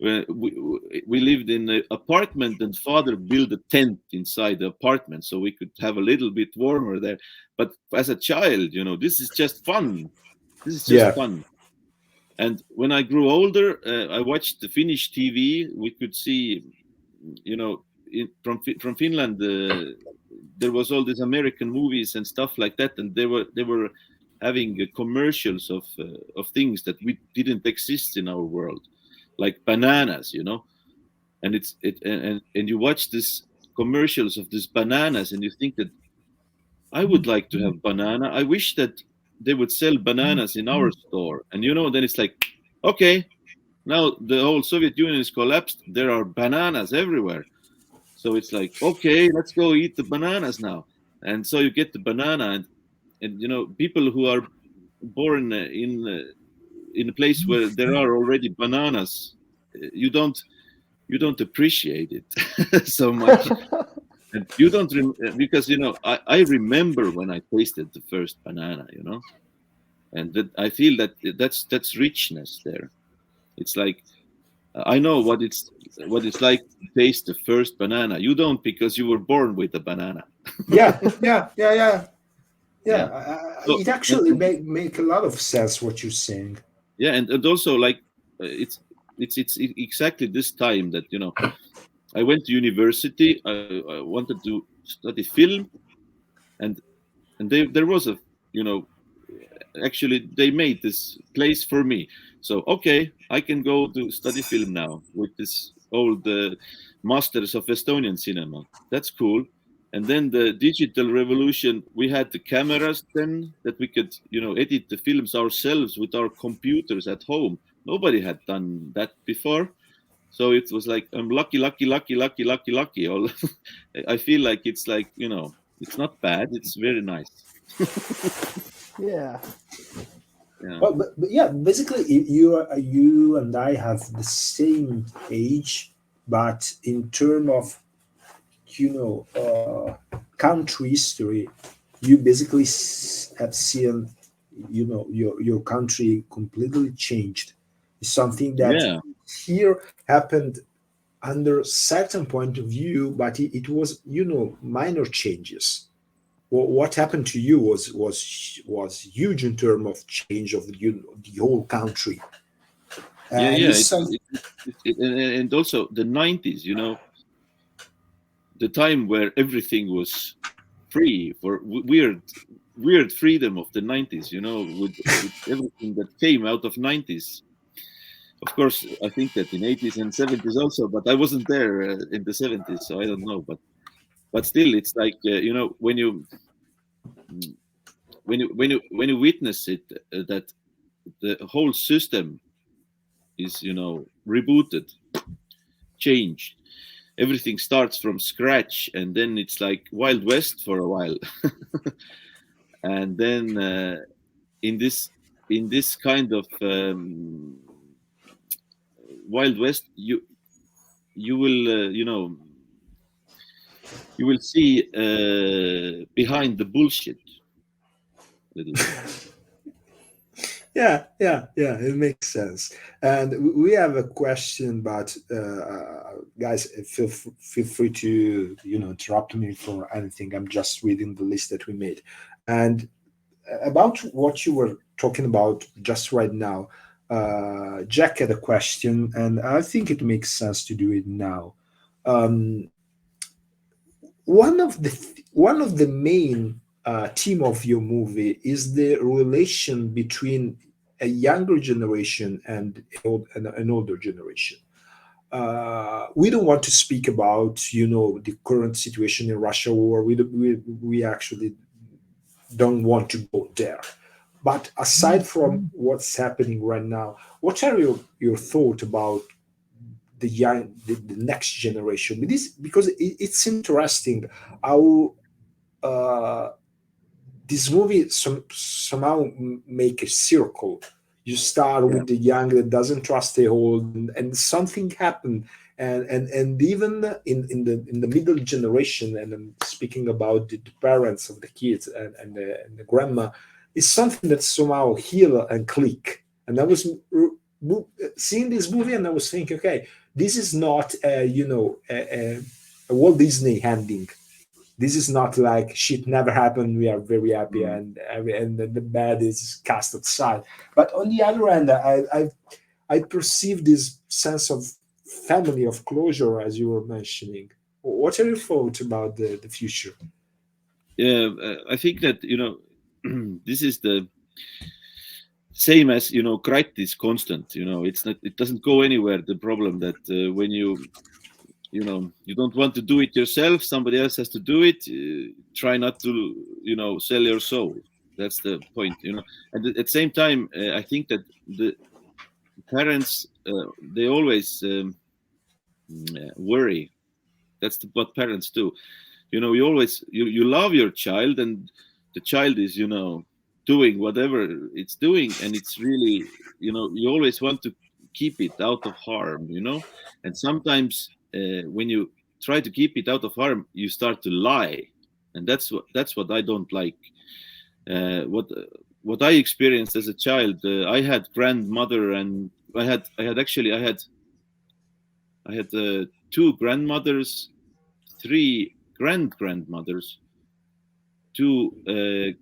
we lived in an apartment, and father built a tent inside the apartment so we could have a little bit warmer there. But as a child, this is just fun. This is just fun. And when I grew older, I watched the Finnish TV. We could see, from Finland, there was all these American movies and stuff like that, and they were having commercials of things that we didn't exist in our world, like bananas, and and you watch this commercials of these bananas, and you think that I would like to have banana. I wish that they would sell bananas in our store. And then it's like, okay, now the whole Soviet Union is collapsed. There are bananas everywhere. So it's like, okay, let's go eat the bananas now. And so you get the banana, and people who are born in a place where there are already bananas, you don't appreciate it so much. And you don't because I remember when I tasted the first banana, and that I feel that that's richness there. It's like I know what it's like to taste the first banana. You don't, because you were born with a banana.
Yeah.
So,
it actually make a lot of sense what you're saying.
Yeah, and also like it's exactly this time that I went to university. I wanted to study film, and there was a actually they made this place for me. So okay, I can go to study film now with this old masters of Estonian cinema. That's cool. And then the digital revolution, we had the cameras then that we could edit the films ourselves with our computers at home. Nobody had done that before. So it was like I'm lucky. All I feel like it's like it's not bad. It's very nice.
Yeah.
Well, but yeah, basically, you and I have the same age, but in terms of country history, you basically have seen your country completely changed. It's something that here happened under certain point of view, but it was minor changes. What happened to you was huge in terms of change of the whole country.
And also the 90s, the time where everything was free, for weird freedom of the 90s, with everything that came out of 90s. Of course, I think that in 80s and 70s also, but I wasn't there in the 70s, so I don't know. But still, it's like when you witness it, that the whole system is rebooted, changed. Everything starts from scratch, and then it's like Wild West for a while. And then in this kind of Wild West, you will you will see behind the bullshit a little bit.
Yeah, it makes sense. And we have a question, but guys, feel free to interrupt me for anything. I'm just reading the list that we made. And about what you were talking about just right now, Jack had a question, and I think it makes sense to do it now. Um, one of the main theme of your movie is the relation between a younger generation and an older generation. We don't want to speak about the current situation in Russia war. We actually don't want to go there. But aside from what's happening right now, what are your thoughts about the next generation? Because it's interesting how this movie somehow make a circle. You start
Yeah.
with the young that doesn't trust the old, and something happened, and even in the middle generation, and I'm speaking about the parents of the kids and the grandma, is something that somehow heal and click. And I was seeing this movie, and I was thinking, okay, this is not a Walt Disney ending. This is not like shit never happened. We are very happy, and the bad is cast aside. But on the other hand, I perceive this sense of family, of closure, as you were mentioning. What are your thoughts about the future?
Yeah, I think that this is the same as Kratt is constant. It's not. It doesn't go anywhere. The problem that when you don't want to do it yourself, somebody else has to do it. Try not to sell your soul. That's the point. And at the same time, I think that the parents they always worry. That's what parents do. You always you love your child, and the child is doing whatever it's doing, and it's really you always want to keep it out of harm. And sometimes when you try to keep it out of harm, you start to lie, and that's what I don't like. What I experienced as a child, I had grandmother, and I had two grandmothers, three grandmothers, two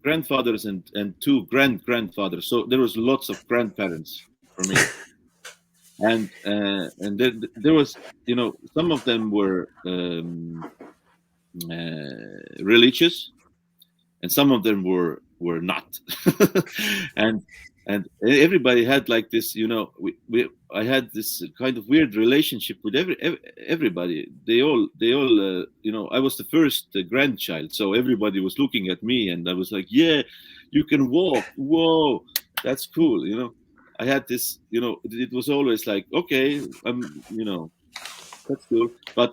grandfathers, and two grandfathers. So there was lots of grandparents for me, and there was some of them were religious, and some of them were not, and everybody had like this. I had this kind of weird relationship with everybody. They all I was the first grandchild, so everybody was looking at me, and I was like, yeah, you can walk, whoa, that's cool. I had this, it was always like, okay, that's cool. But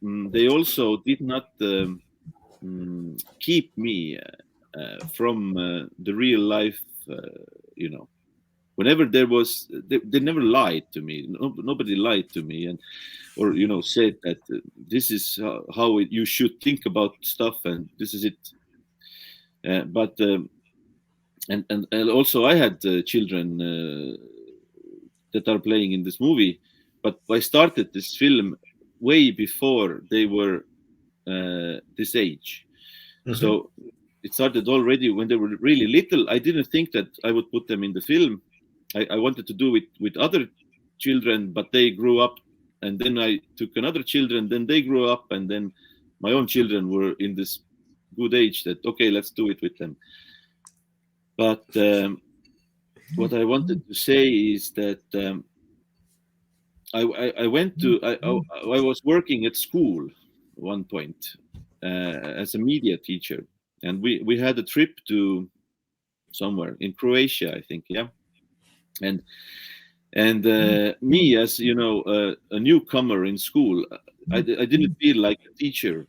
they also did not keep me from the real life. Whenever there was, they never lied to me. Nobody lied to me, or said that this is how you should think about stuff, and this is it. But and also I had children that are playing in this movie, but I started this film way before they were this age. Mm-hmm. So it started already when they were really little. I didn't think that I would put them in the film. I wanted to do it with other children, but they grew up, and then I took another children, then they grew up, and then my own children were in this good age that, okay, let's do it with them. But what I wanted to say is that I was working at school at one point as a media teacher, and we had a trip to somewhere in Croatia, I think, yeah. And And me, as you know, a newcomer in school, I didn't feel like a teacher,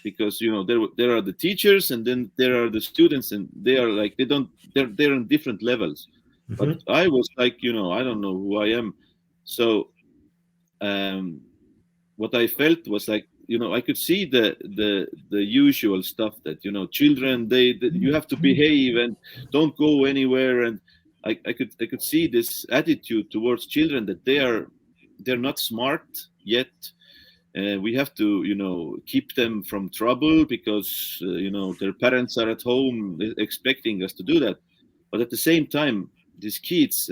because you know there are the teachers, and then there are the students, and they are like they're on different levels. But I was like, you know, I don't know who I am. So what I felt was like, you know, I could see the usual stuff that, you know, children, you have to behave and don't go anywhere. And I could see this attitude towards children, that they're not smart yet. We have to, you know, keep them from trouble, because you know, their parents are at home expecting us to do that. But at the same time, these kids,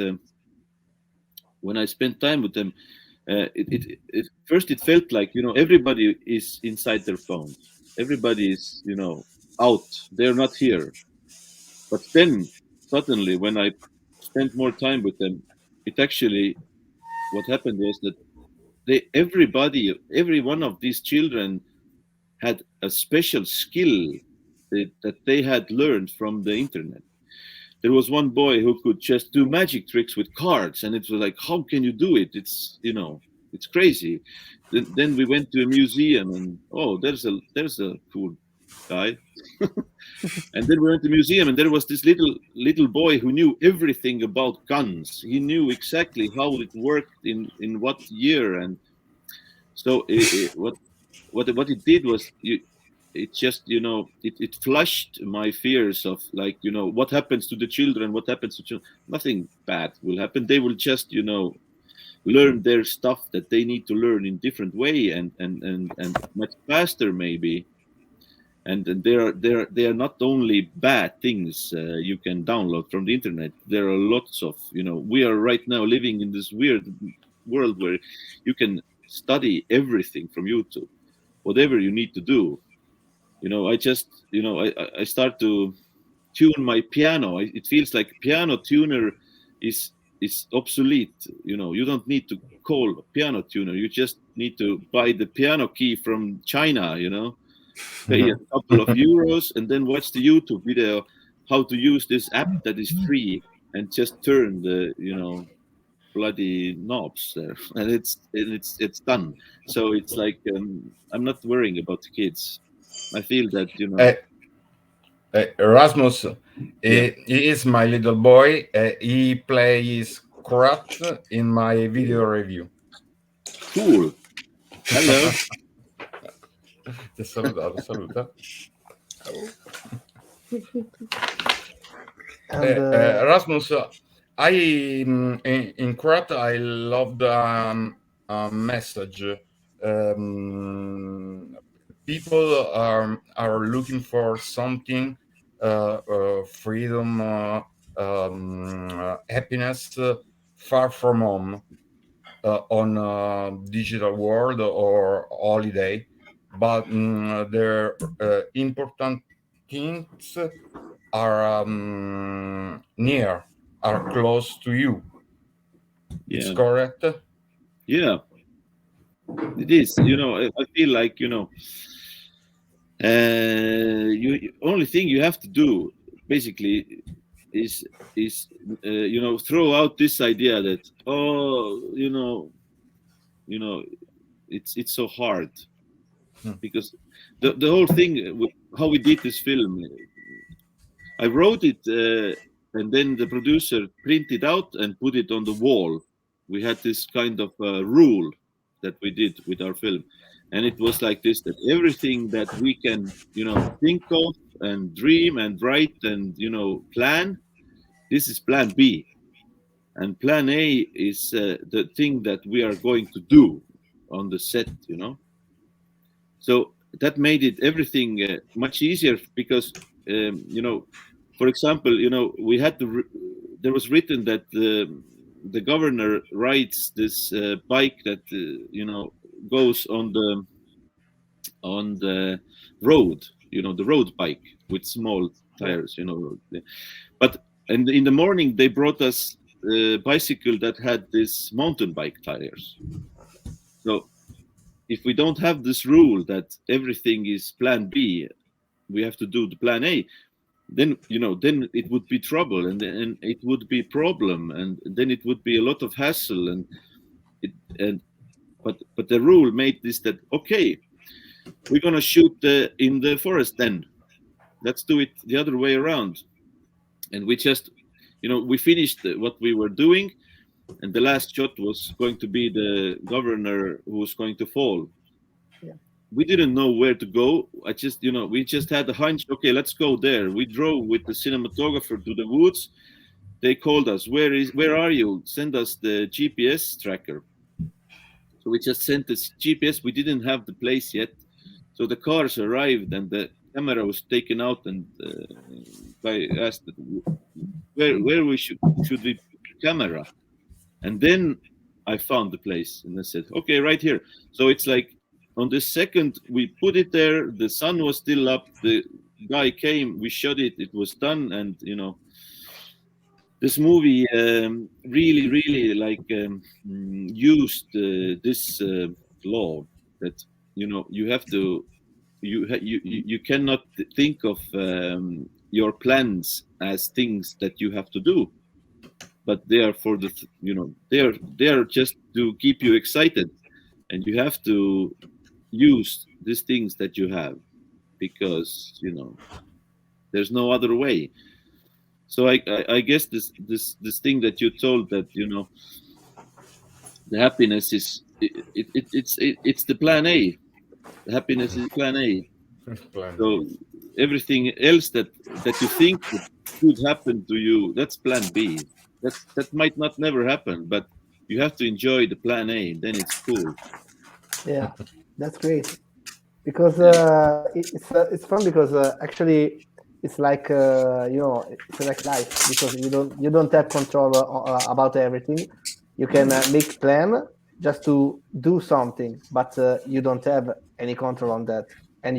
when I spent time with them, first it felt like, you know, everybody is inside their phones. Everybody is, you know, out. They're not here. But then suddenly, when I spent more time with them, it actually, what happened was that every one of these children had a special skill that they had learned from the internet. There was one boy who could just do magic tricks with cards, and it was like, how can you do it? It's, you know, it's crazy. Then we went to a museum, and oh, there's a cool guy. And then we went to the museum, and there was this little boy who knew everything about guns. He knew exactly how it worked in what year. And so what it did was, it just, you know, it flushed my fears of, like, you know, what happens to the children, what happens to children. Nothing bad will happen. They will just, you know, learn their stuff that they need to learn in different way, and much faster maybe. And they are not only bad things you can download from the internet. There are lots of, you know, we are right now living in this weird world where you can study everything from YouTube, whatever you need to do. You know, I just, you know, I start to tune my piano. It feels like piano tuner is obsolete. You know, you don't need to call a piano tuner. You just need to buy the piano key from China, you know, pay a couple of euros, and then watch the YouTube video how to use this app that is free, and just turn the, you know, bloody knobs there, and it's done. So it's like, I'm not worrying about the kids. I feel that, you know.
Rasmus,
Yeah.
he is my little boy. He plays Kratt in my video review.
Cool. Hello.
Ti saluta, saluta.
And
Rasmus, I in Kratt, I loved a message. People are looking for something, freedom, happiness, far from home, on digital world or holiday. But the important things are near, are close to you. It's
Yeah.
correct?
Yeah. It is. You know, I feel like, you know, you only thing you have to do basically is you know, throw out this idea that, oh, you know, it's so hard. Because the whole thing with how we did this film, I wrote it, and then the producer printed out and put it on the wall. We had this kind of rule that we did with our film, and it was like this: that everything that we can, you know, think of and dream and write and, you know, plan, this is plan B, and plan A is the thing that we are going to do on the set, you know. So that made it everything much easier, because you know, for example, you know, we had to there was written that the governor rides this bike that you know, goes on the road, you know, the road bike with small tires, you know. But and in the morning they brought us a bicycle that had this mountain bike tires. So if we don't have this rule that everything is plan B, we have to do the plan A. then then it would be trouble, and it would be problem, and then it would be a lot of hassle, but the rule made this, that okay, we're gonna shoot in the forest, then let's do it the other way around. And we just we finished what we were doing, and the last shot was going to be the governor who was going to fall.
Yeah.
We didn't know where to go. We just had a hunch. Okay, let's go there. We drove with the cinematographer to the woods. They called us. Where are you? Send us the GPS tracker. So we just sent this GPS. We didn't have the place yet. So the cars arrived, and the camera was taken out, and I asked where we should we put the camera. And then I found the place, and I said, okay, right here. So it's like, on the second we put it there, the sun was still up, the guy came, we shot it, it was done. And this movie really like used this law that you have to you cannot think of your plans as things that you have to do, but they are for the they are just to keep you excited, and you have to use these things that you have, because there's no other way. So I guess this thing that you told, that the happiness is it's the plan A. The happiness is plan A. So everything else that you think could happen to you, that's plan B. That might not never happen, but you have to enjoy the plan A, then it's cool.
Yeah, that's great. Because it's fun, because actually it's like it's like life, because you don't have control about everything. You can make plan just to do something, but you don't have any control on that, and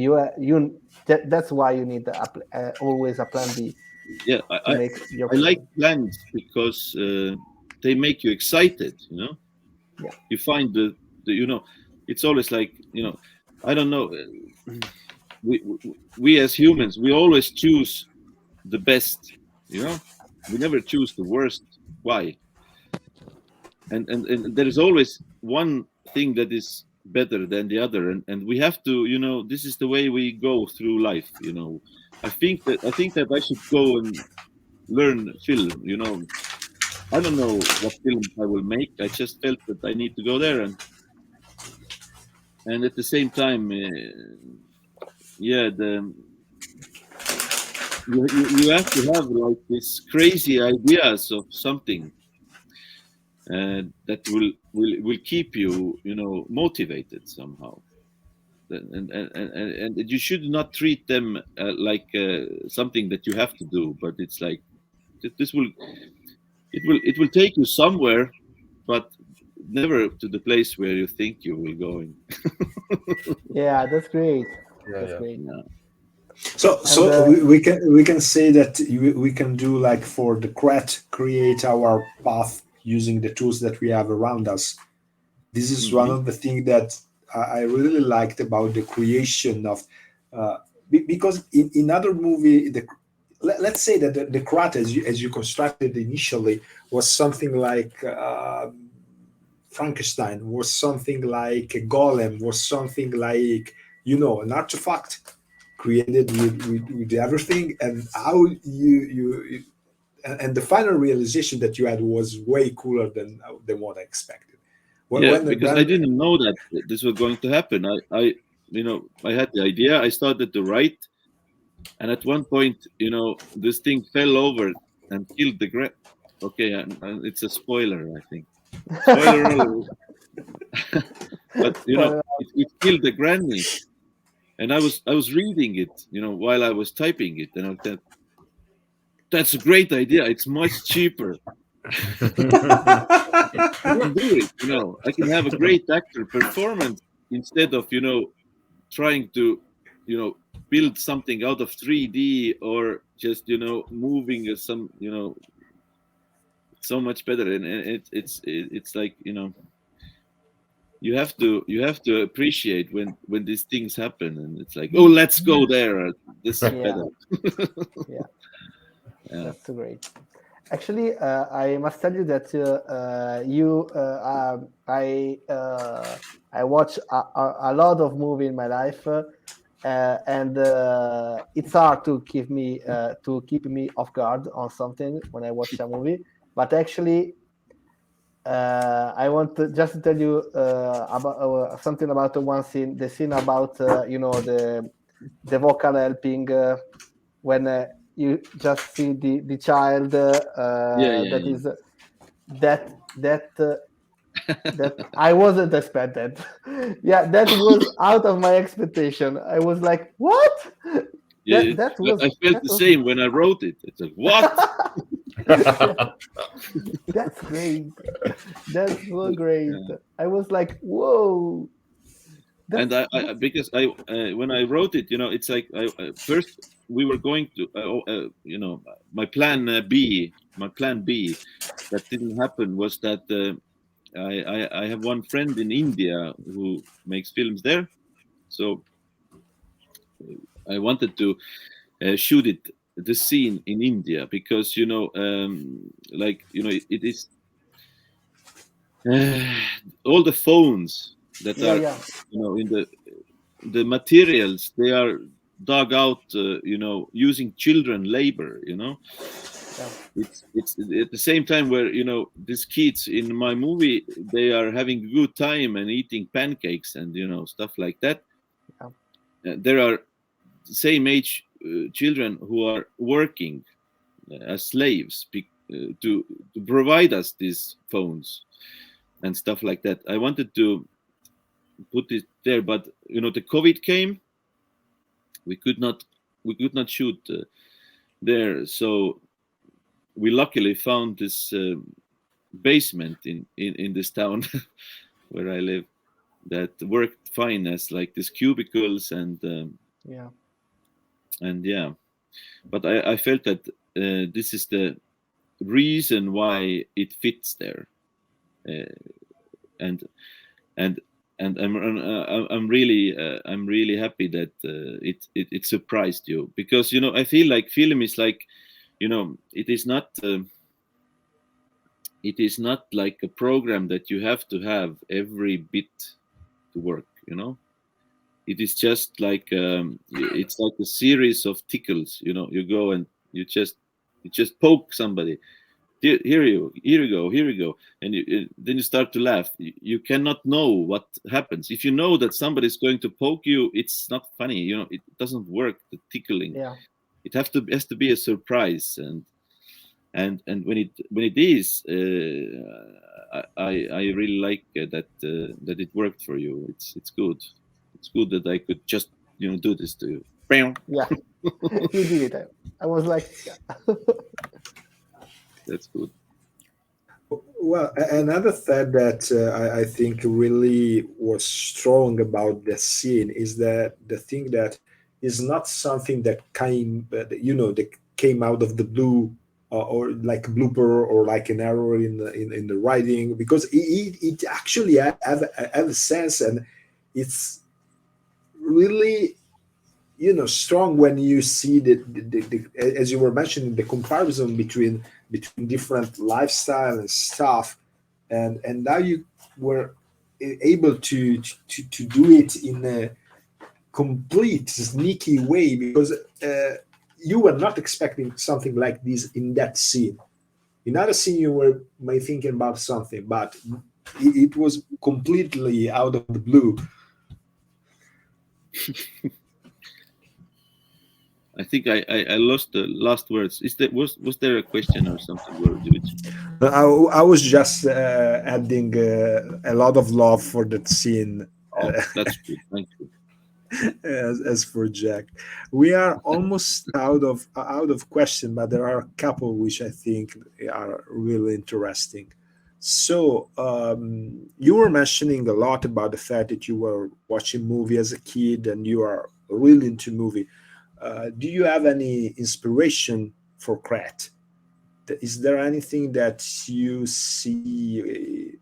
that's why you need always a plan B.
Yeah, I like plans because they make you excited.
Yeah.
You find the it's always like I don't know. We as humans, we always choose the best. We never choose the worst. Why? And there is always one thing that is better than the other, and we have to this is the way we go through life. I think that I should go and learn film. I don't know what film I will make. I just felt that I need to go there, and at the same time, you have to have like these crazy ideas of something that will keep you motivated somehow, and you should not treat them like something that you have to do, but it's like it will take you somewhere, but never to the place where you think you will going.
Yeah, that's great.
Great. Yeah. So we can say that we can do, like, for the Kratt, create our path using the tools that we have around us. This is one of the things that I really liked about the creation of, because in other movie, let's say that the Kratt, as you constructed initially, was something like Frankenstein, was something like a golem, was something like an artifact created with everything, and how you and the final realization that you had was way cooler than what I expected.
Because I didn't know that this was going to happen. I had the idea. I started to write, and at one point, this thing fell over and killed the Kratt. Okay, and it's a spoiler, I think. Spoiler alert. But it killed the granny, and I was reading it, while I was typing it, and I thought, that's a great idea. It's much cheaper. I can do it. I can have a great actor performance instead of trying to build something out of 3D, or just moving some so much better. And it's like you have to appreciate when these things happen, and it's like, oh, let's go there. This is better.
Yeah.
Yeah.
That's so great. Actually, I must tell you that I watch a lot of movie in my life, and it's hard to keep me off guard on something when I watch a movie. But actually, I want to just tell you about something about the one scene, the scene about the vocal helping when you just see the child
Yeah.
that is that I wasn't expected. Yeah, that was out of my expectation. I was like, what?
Yeah, I felt
That
the
was
same when I wrote it. It's like, what?
yeah, that's great. That's so great.
Yeah.
I was like, whoa.
And I
That's
because I when I wrote it, it's like first we were going to, my plan B that didn't happen was that I have one friend in India who makes films there, so I wanted to shoot the scene in India because it is all the phones that
yeah,
are
yeah,
in the materials they are dug out using children labor.
yeah,
It's at the same time where these kids in my movie, they are having a good time and eating pancakes and stuff like that.
yeah,
There are same age children who are working as slaves to provide us these phones and stuff like that. I wanted to put it there, but the COVID came. We could not shoot there, so we luckily found this basement in this town where I live that worked fine as like these cubicles
yeah,
and yeah. But I felt that this is the reason why it fits there, uh, and and and I'm really happy that it surprised you, because I feel like film is like, it is not like a program that you have to have every bit to work. It is just like, it's like a series of tickles. You go and you just poke somebody. Here you go, and then you start to laugh. You cannot know what happens. If you know that somebody is going to poke you, it's not funny. It doesn't work. The tickling.
yeah.
It has to be a surprise, and when it is, I really like that it worked for you. It's good. It's good that I could just do this to you. Bam.
Yeah. You did it. I was like,
That's good.
Well, another thing that I think really was strong about the scene is that the thing that is not something that that came out of the blue, or like a blooper or like an error in the writing, because it actually have a sense, and it's really strong when you see as you were mentioning, the comparison between different lifestyle and stuff, and now you were able to do it in a complete sneaky way, because you were not expecting something like this in that scene. In other scene you were may thinking about something, but it was completely out of the blue.
I think I lost the last words. Was there a question or something?
I was just adding a lot of love for that scene.
Oh, that's good. Thank you.
As for Jack, we are almost out of question, but there are a couple which I think are really interesting. So you were mentioning a lot about the fact that you were watching movie as a kid and you are really into movie. Do you have any inspiration for Kratt? Is there anything that you see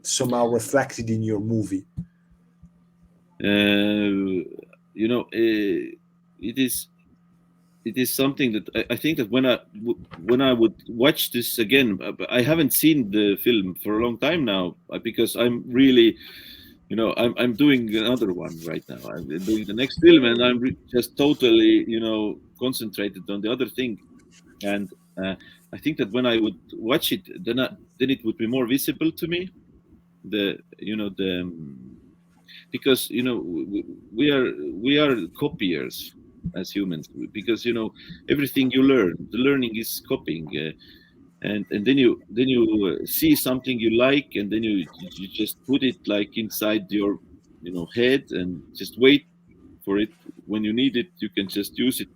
somehow reflected in your movie?
It is is something that I think that when I would watch this again, I haven't seen the film for a long time now because I'm really, I'm doing another one right now. I'm doing the next film, and I'm just totally, concentrated on the other thing. And I think that when I would watch it, then it would be more visible to me. Because we are copiers as humans, because everything you learn, the learning is copying. And then you see something you like, and then you just put it like inside your head, and just wait for it. When you need it, you can just use it.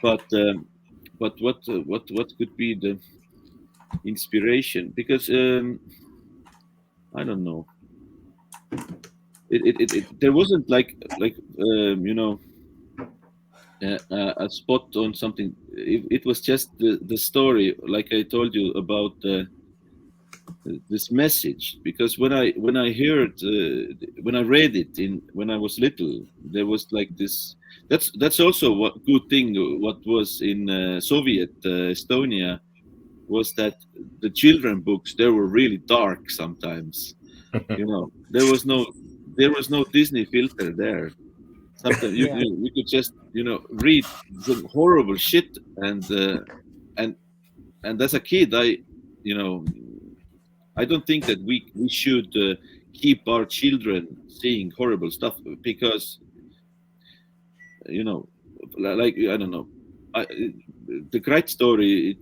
But what could be the inspiration? Because I don't know. There wasn't like a spot on something. It was just the story, like I told you about this message. Because when I heard when I read it when I was little, there was like this. That's also what good thing. What was in Soviet Estonia was that the children books, they were really dark sometimes. There was no Disney filter there. Sometimes
Yeah.
you could just read some horrible shit, and as a kid, you know I don't think that we should keep our children seeing horrible stuff, because like I don't know, the Kratt story,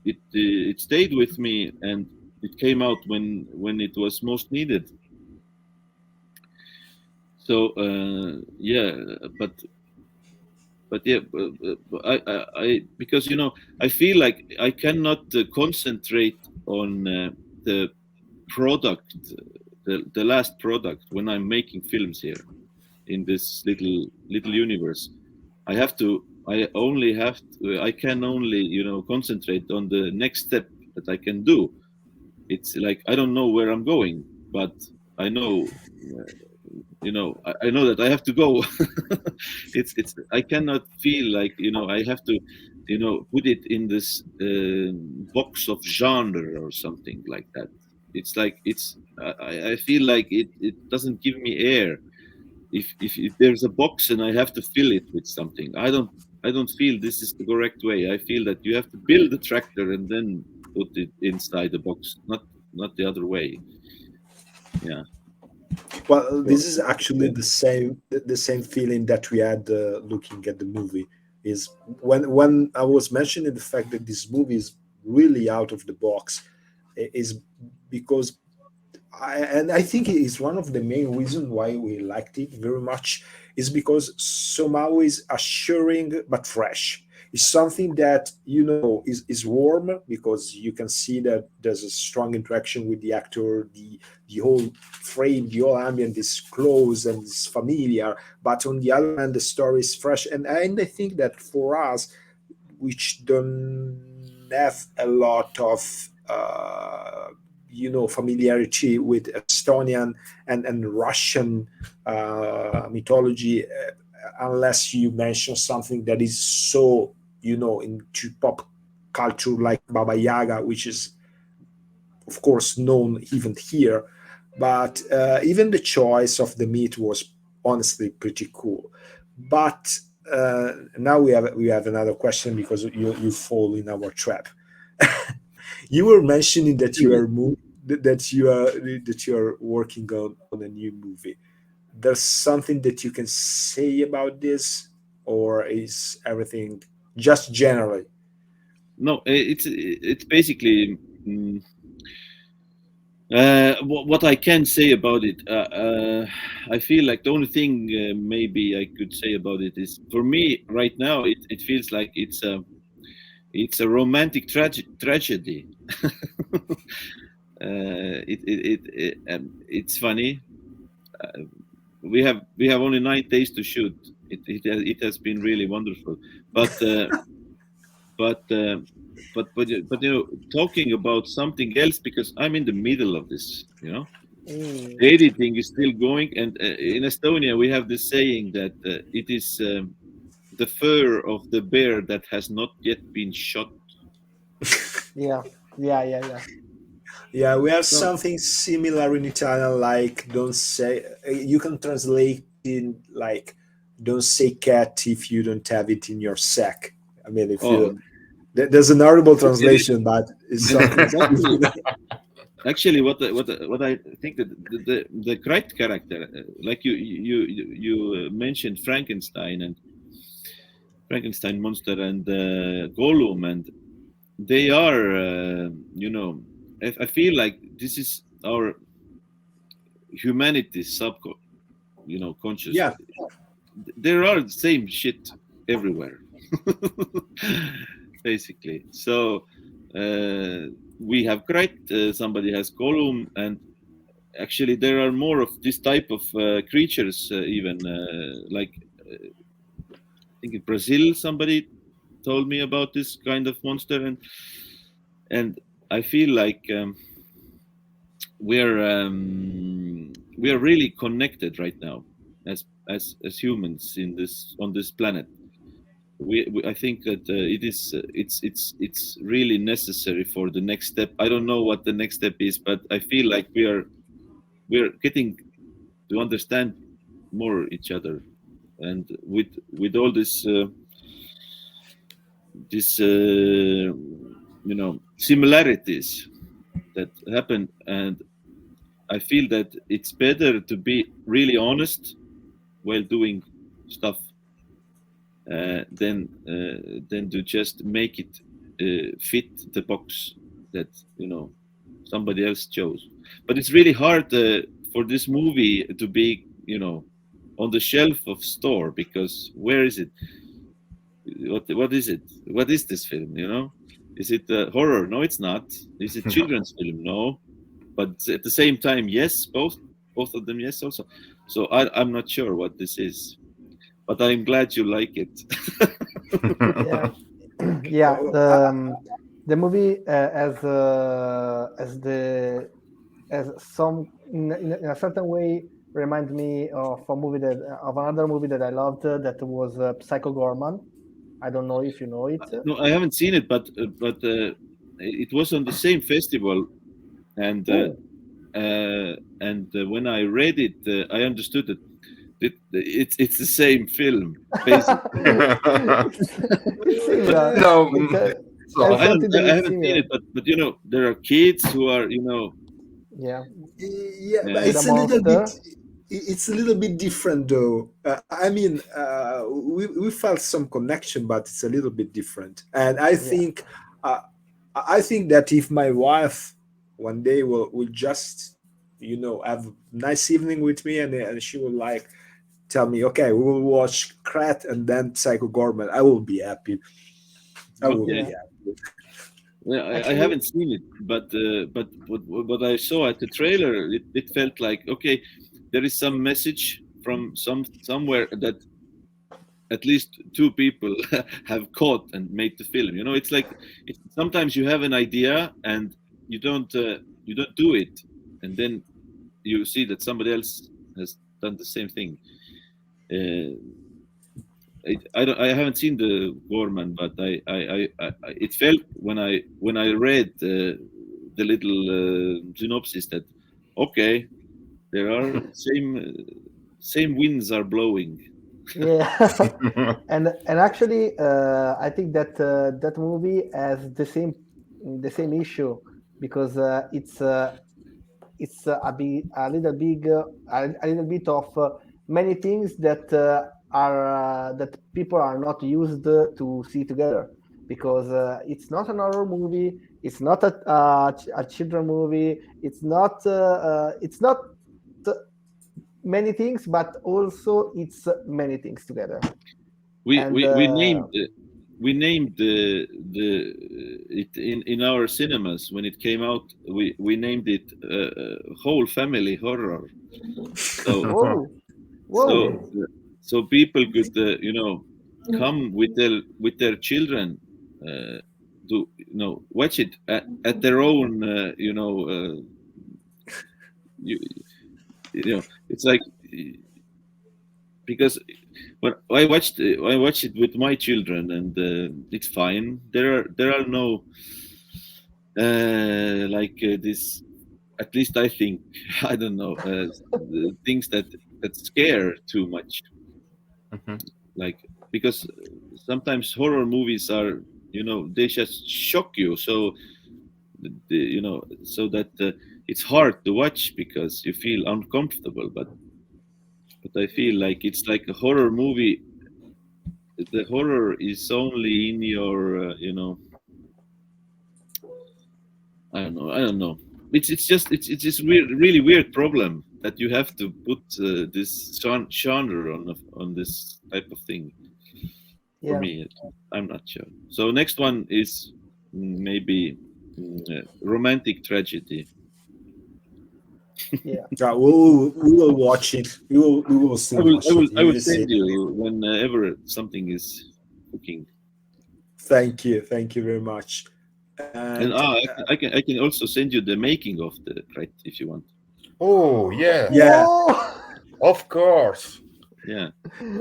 it stayed with me, and it came out when it was most needed. So yeah, but yeah, I because I feel like I cannot concentrate on the product, the last product, when I'm making films here in this little universe. I can only concentrate on the next step that I can do. It's like I don't know where I'm going, but I know I know that I have to go. It's I cannot feel like I have to put it in this box of genre or something like that. It's like I feel like it doesn't give me air. If there's a box and I have to fill it with something, I don't feel this is the correct way. I feel that you have to build a tractor and then put it inside the box, not the other way. Yeah.
Well,
So,
this is actually
yeah.
the same feeling that we had looking at the movie. Is when I was mentioning the fact that this movie is really out of the box, is because I think it is one of the main reasons why we liked it very much, is because somehow is assuring but fresh. It's something that is warm, because you can see that there's a strong interaction with the actor. The whole frame, the whole ambient is close and is familiar. But on the other hand, the story is fresh, and I think that for us, which don't have a lot of familiarity with Estonian and Russian mythology, unless you mention something that is so into pop culture, like Baba Yaga, which is of course known even here. But even the choice of the meat was honestly pretty cool. But now we have another question, because you fall in our trap. You were mentioning that you are working on a new movie. There's something that you can say about this, or is everything just generally?
No, it's basically what I can say about it. I feel like the only thing maybe I could say about it is, for me right now, it feels like it's a romantic tragedy. It's funny. Uh, we have only 9 days to shoot. It has been really wonderful, but but uh, but talking about something else, because I'm in the middle of this.
Mm.
The editing is still going, and in Estonia we have this saying that it is the fur of the bear that has not yet been shot.
Yeah.
Yeah, we have
So-
something similar in Italian, like don't say. You can translate in like, don't say cat if you don't have it in your sack. I mean, if
Oh,
you there's an horrible translation, but it's something.
actually, what I think that the Kratt character, like you mentioned Frankenstein monster and Gollum, and they are I feel like this is our humanity's conscious.
Yeah.
There are the same shit everywhere, basically. So we have Kratt, somebody has Gollum, and actually there are more of this type of creatures, even like I think in Brazil somebody told me about this kind of monster, and I feel like we are really connected right now as humans on this planet. I think that it's really necessary for the next step. I don't know what the next step is, but I feel like we're getting to understand more each other, and with all this similarities that happen, and I feel that it's better to be really honest while doing stuff than to just make it fit the box that somebody else chose. But it's really hard for this movie to be on the shelf of store, because where is it? What is it? What is this film? Is it horror? No, it's not. Is it children's film? No. But at the same time, yes, both of them, yes, also. So I'm not sure what this is, but I'm glad you like it.
Yeah. Yeah. The movie as some in a certain way remind me of another movie that I loved, that was Psycho Gorman. I don't know if you know it.
No, I haven't seen it, but it was on the same festival, and when I read it, I understood that it's the same film, basically.
It's similar.
No,
There's
I
something that is
haven't seen
similar.
it, but there are kids who are
Yeah.
Yeah, but
With a monster.
It's a little bit different though. I mean, we felt some connection, but it's a little bit different. And I think that if my wife one day will just have a nice evening with me, and she will like tell me, okay, we will watch Kratt and then Psycho Gorman, I will be happy. I will
Okay.
be happy.
Yeah, I
Actually-
haven't seen it, but what I saw at the trailer, it felt like, okay, there is some message from somewhere that at least two people have caught and made the film. It's like sometimes you have an idea and you don't do it, and then you see that somebody else has done the same thing. I haven't seen the Gorman, but I it felt when I read the little synopsis that okay, there are same winds are blowing.
Yeah. and actually I think that that movie has the same issue, because it's a little bit of many things that are that people are not used to see together, because it's not an horror movie, it's not a children movie, it's not many things, but also it's many things together.
We
And,
we named it in our cinemas when it came out. We named it whole family horror. So
whoa.
so people could come with their children to watch it at their own it's like, because But I watched it with my children, and it's fine. There are no this. At least I think I don't know things that scare too much.
Mhm.
Like because sometimes horror movies are they just shock you. So so that it's hard to watch because you feel uncomfortable. But I feel like it's like a horror movie. The horror is only in your I don't know. It's this weird, really weird problem that you have to put this genre on this type of thing. For
Yeah.
me, I'm not sure. So next one is maybe romantic tragedy.
Yeah.
Yeah, we will watch it. We will
I
soon
will I
watch
will
it.
I
You
will
will see.
send you whenever something is cooking.
Thank you very much.
And
And
I can also send you the making of the Kratt if you want.
Oh yeah,
yeah,
Whoa!
of course.
Yeah.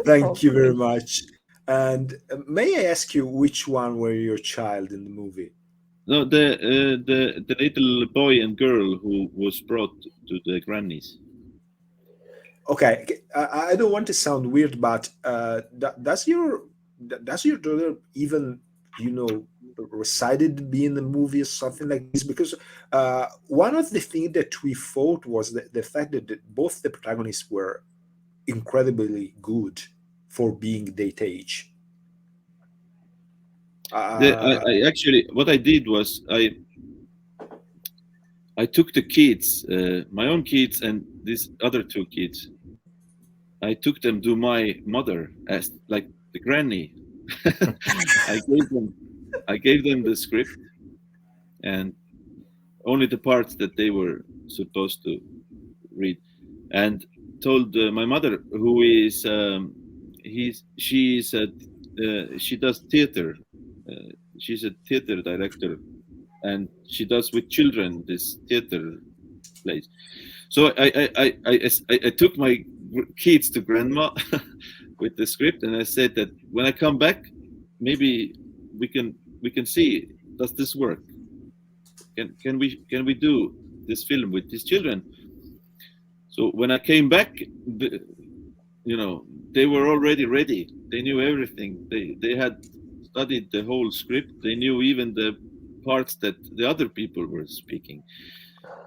thank you very
Okay.
much. And may I ask you which one were your child in the movie?
No, the little boy and girl who was brought to the grannies.
Okay, I don't want to sound weird, but does your daughter even recited to be in the movie or something like this? Because one of the things that we thought was the fact that both the protagonists were incredibly good for being date age.
I actually what I did was I took the kids, my own kids, and these other two kids. I took them to my mother as like the granny. I gave them the script and only the parts that they were supposed to read, and told my mother, who is she does theater. She's a theater director, and she does with children this theater plays. So I took my kids to grandma with the script, and I said that when I come back, maybe we can see, does this work? Can we do this film with these children? So when I came back, they were already ready. They knew everything. They had studied the whole script. They knew even the parts that the other people were speaking,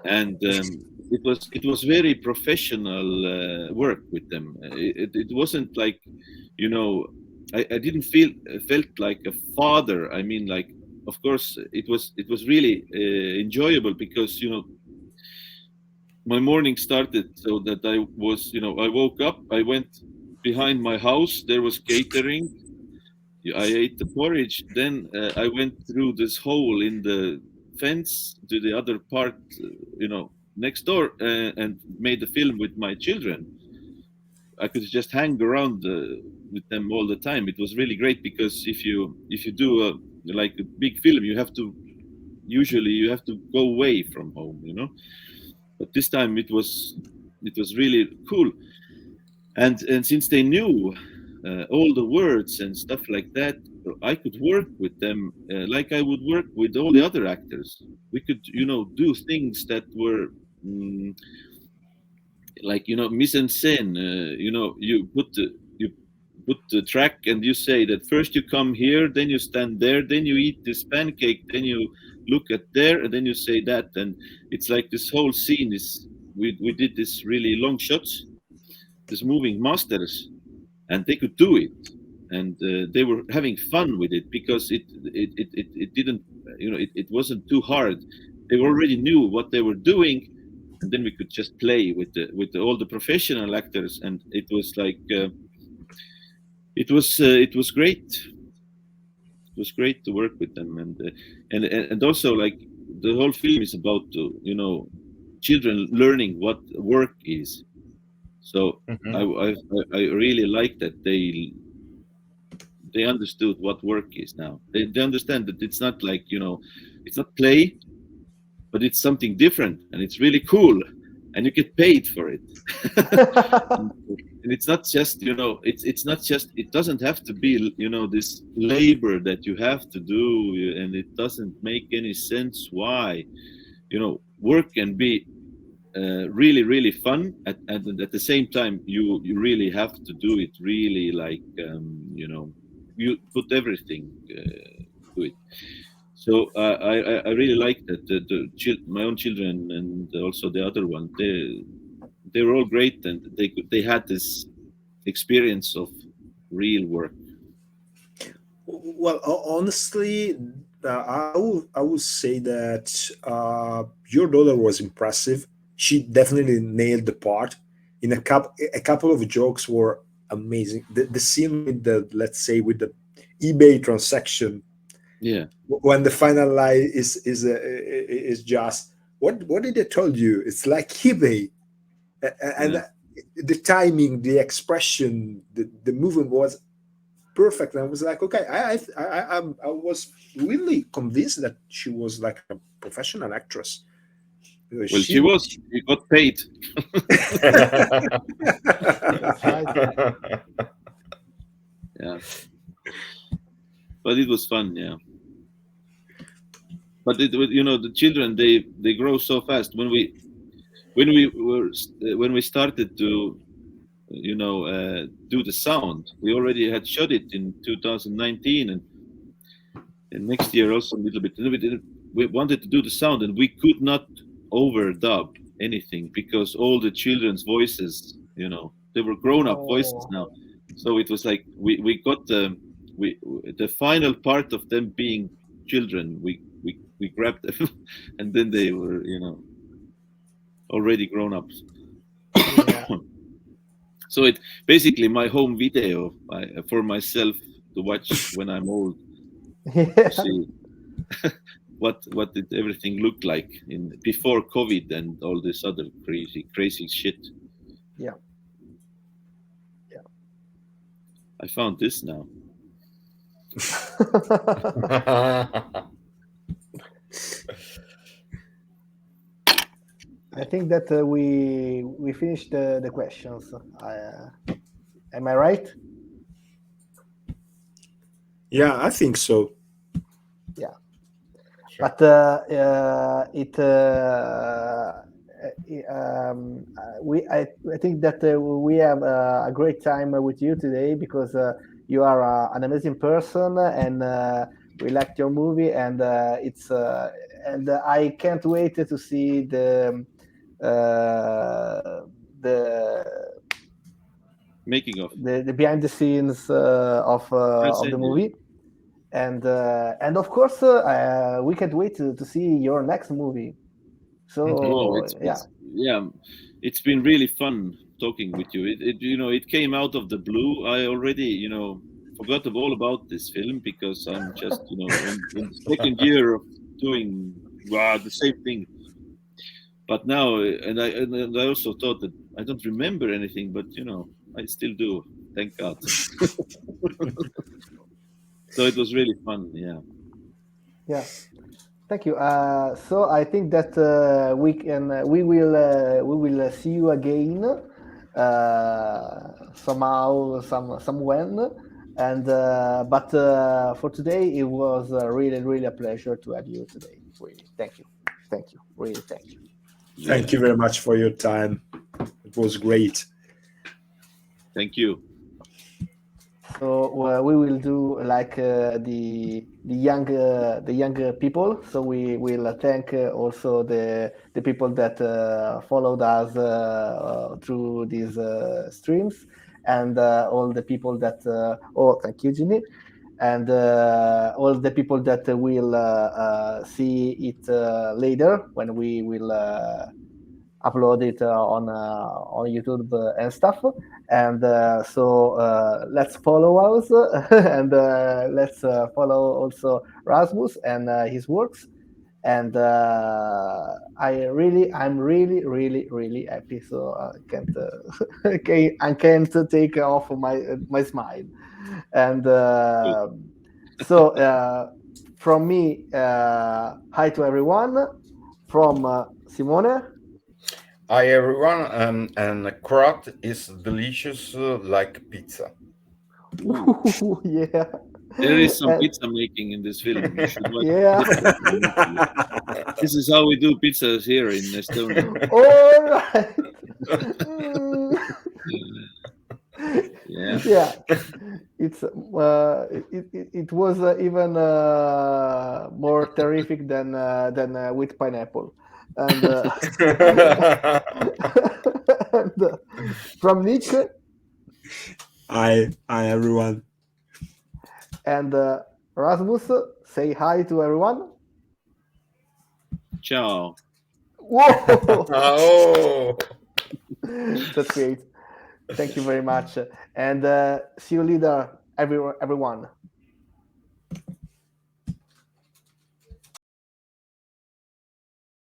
and it was very professional work with them. It wasn't like, I didn't felt like a father. I mean, like, of course, it was really enjoyable because my morning started so that I was, I woke up, I went behind my house, there was catering. I ate the porridge. Then I went through this hole in the fence to the other part, next door, and made the film with my children. I could just hang around with them all the time. It was really great because if you do like a big film, usually you have to go away from home, But this time it was really cool, and since they knew all the words and stuff like that, I could work with them like I would work with all the other actors. We could, do things that were like, mise en scène. You put the track, and you say that first you come here, then you stand there, then you eat this pancake, then you look at there, and then you say that, and it's like this whole scene is. We did this really long shots, this moving masters, and they could do it, and they were having fun with it because it didn't, it wasn't too hard. They already knew what they were doing, and then we could just play with all the professional actors, and it was like it was great. It was great to work with them, and also like the whole film is about children learning what work is. So
Mhm.
I really like that they understood what work is now. They understand that it's not like it's not play, but it's something different, and it's really cool. and you get paid for it. And it's not just, it's not just, it doesn't have to be, this labor that you have to do, and it doesn't make any sense why. Work can be really, really fun, and at the same time, you really have to do it really like, you put everything to it. So I really like that my own children and also the other one, they were all great, and they had this experience of real work.
Well, honestly, I would say that your daughter was impressive. She definitely nailed the part. In a couple of jokes were amazing. The scene with the, let's say, with the eBay transaction,
Yeah,
when the final lie is just, what did I told you? It's like eBay, and
yeah.
the timing, the expression, the movement was perfect. And I was like, okay, I was really convinced that she was like a professional actress.
Well, she got paid.
That's right.
Yeah, but it was fun. Yeah, but the children, they grow so fast. When we started to do the sound, we already had shot it in 2019, and next year also a little bit. We wanted to do the sound, and we could not overdub anything because all the children's voices, they were grown-up voices now. So it was like we got the final part of them being children. We grabbed them, and then they were already grown-ups.
Yeah.
So it basically my home video for myself to watch when I'm old.
Yeah.
See what did everything look like in before COVID and all this other crazy shit.
Yeah. Yeah.
I found this now.
I think that we finished the questions. Am I right?
Yeah, I think so.
Yeah.
Sure.
But I think that we have a great time with you today because you are an amazing person, and we liked your movie, and and I can't wait to see the
Making of.
the behind the scenes of the movie. And of course, we can't wait to see your next movie. So
It's been really fun talking with you. It came out of the blue. I already forgot all about this film because I'm just in the second year of doing the same thing. But now, and I also thought that I don't remember anything, but I still do. Thank God. So it was really fun. Yeah.
Yeah. Thank you. So I think that we will see you again somehow, somewhen. And but for today, it was really a pleasure to have you today. Really, thank you, really, thank you.
Thank you very much for your time. It was great.
Thank you.
So we will do like the younger people. So we will thank also the people that followed us through these streams, and all the people that thank you, Ginny, and all the people that will see it later when we will upload it on YouTube and stuff. And so let's follow us and let's follow also Rasmus and his works. And I'm really happy. So I can't I can't take off my smile. And so from me, hi to everyone. From Simone.
Hi everyone, and Kratt is delicious like pizza.
Ooh, yeah.
There is some
And-
pizza making in this film. You should watch
Yeah.
it. This is how we do pizzas here in Estonia.
All right. Mm.
Yeah.
Yeah. It's it was even more terrific than with pineapple, and, and from Nick
Hi everyone.
and Rasmus, say hi to everyone.
Ciao.
Whoa,
Oh.
that's great. Thank you very much, and see you later, everyone.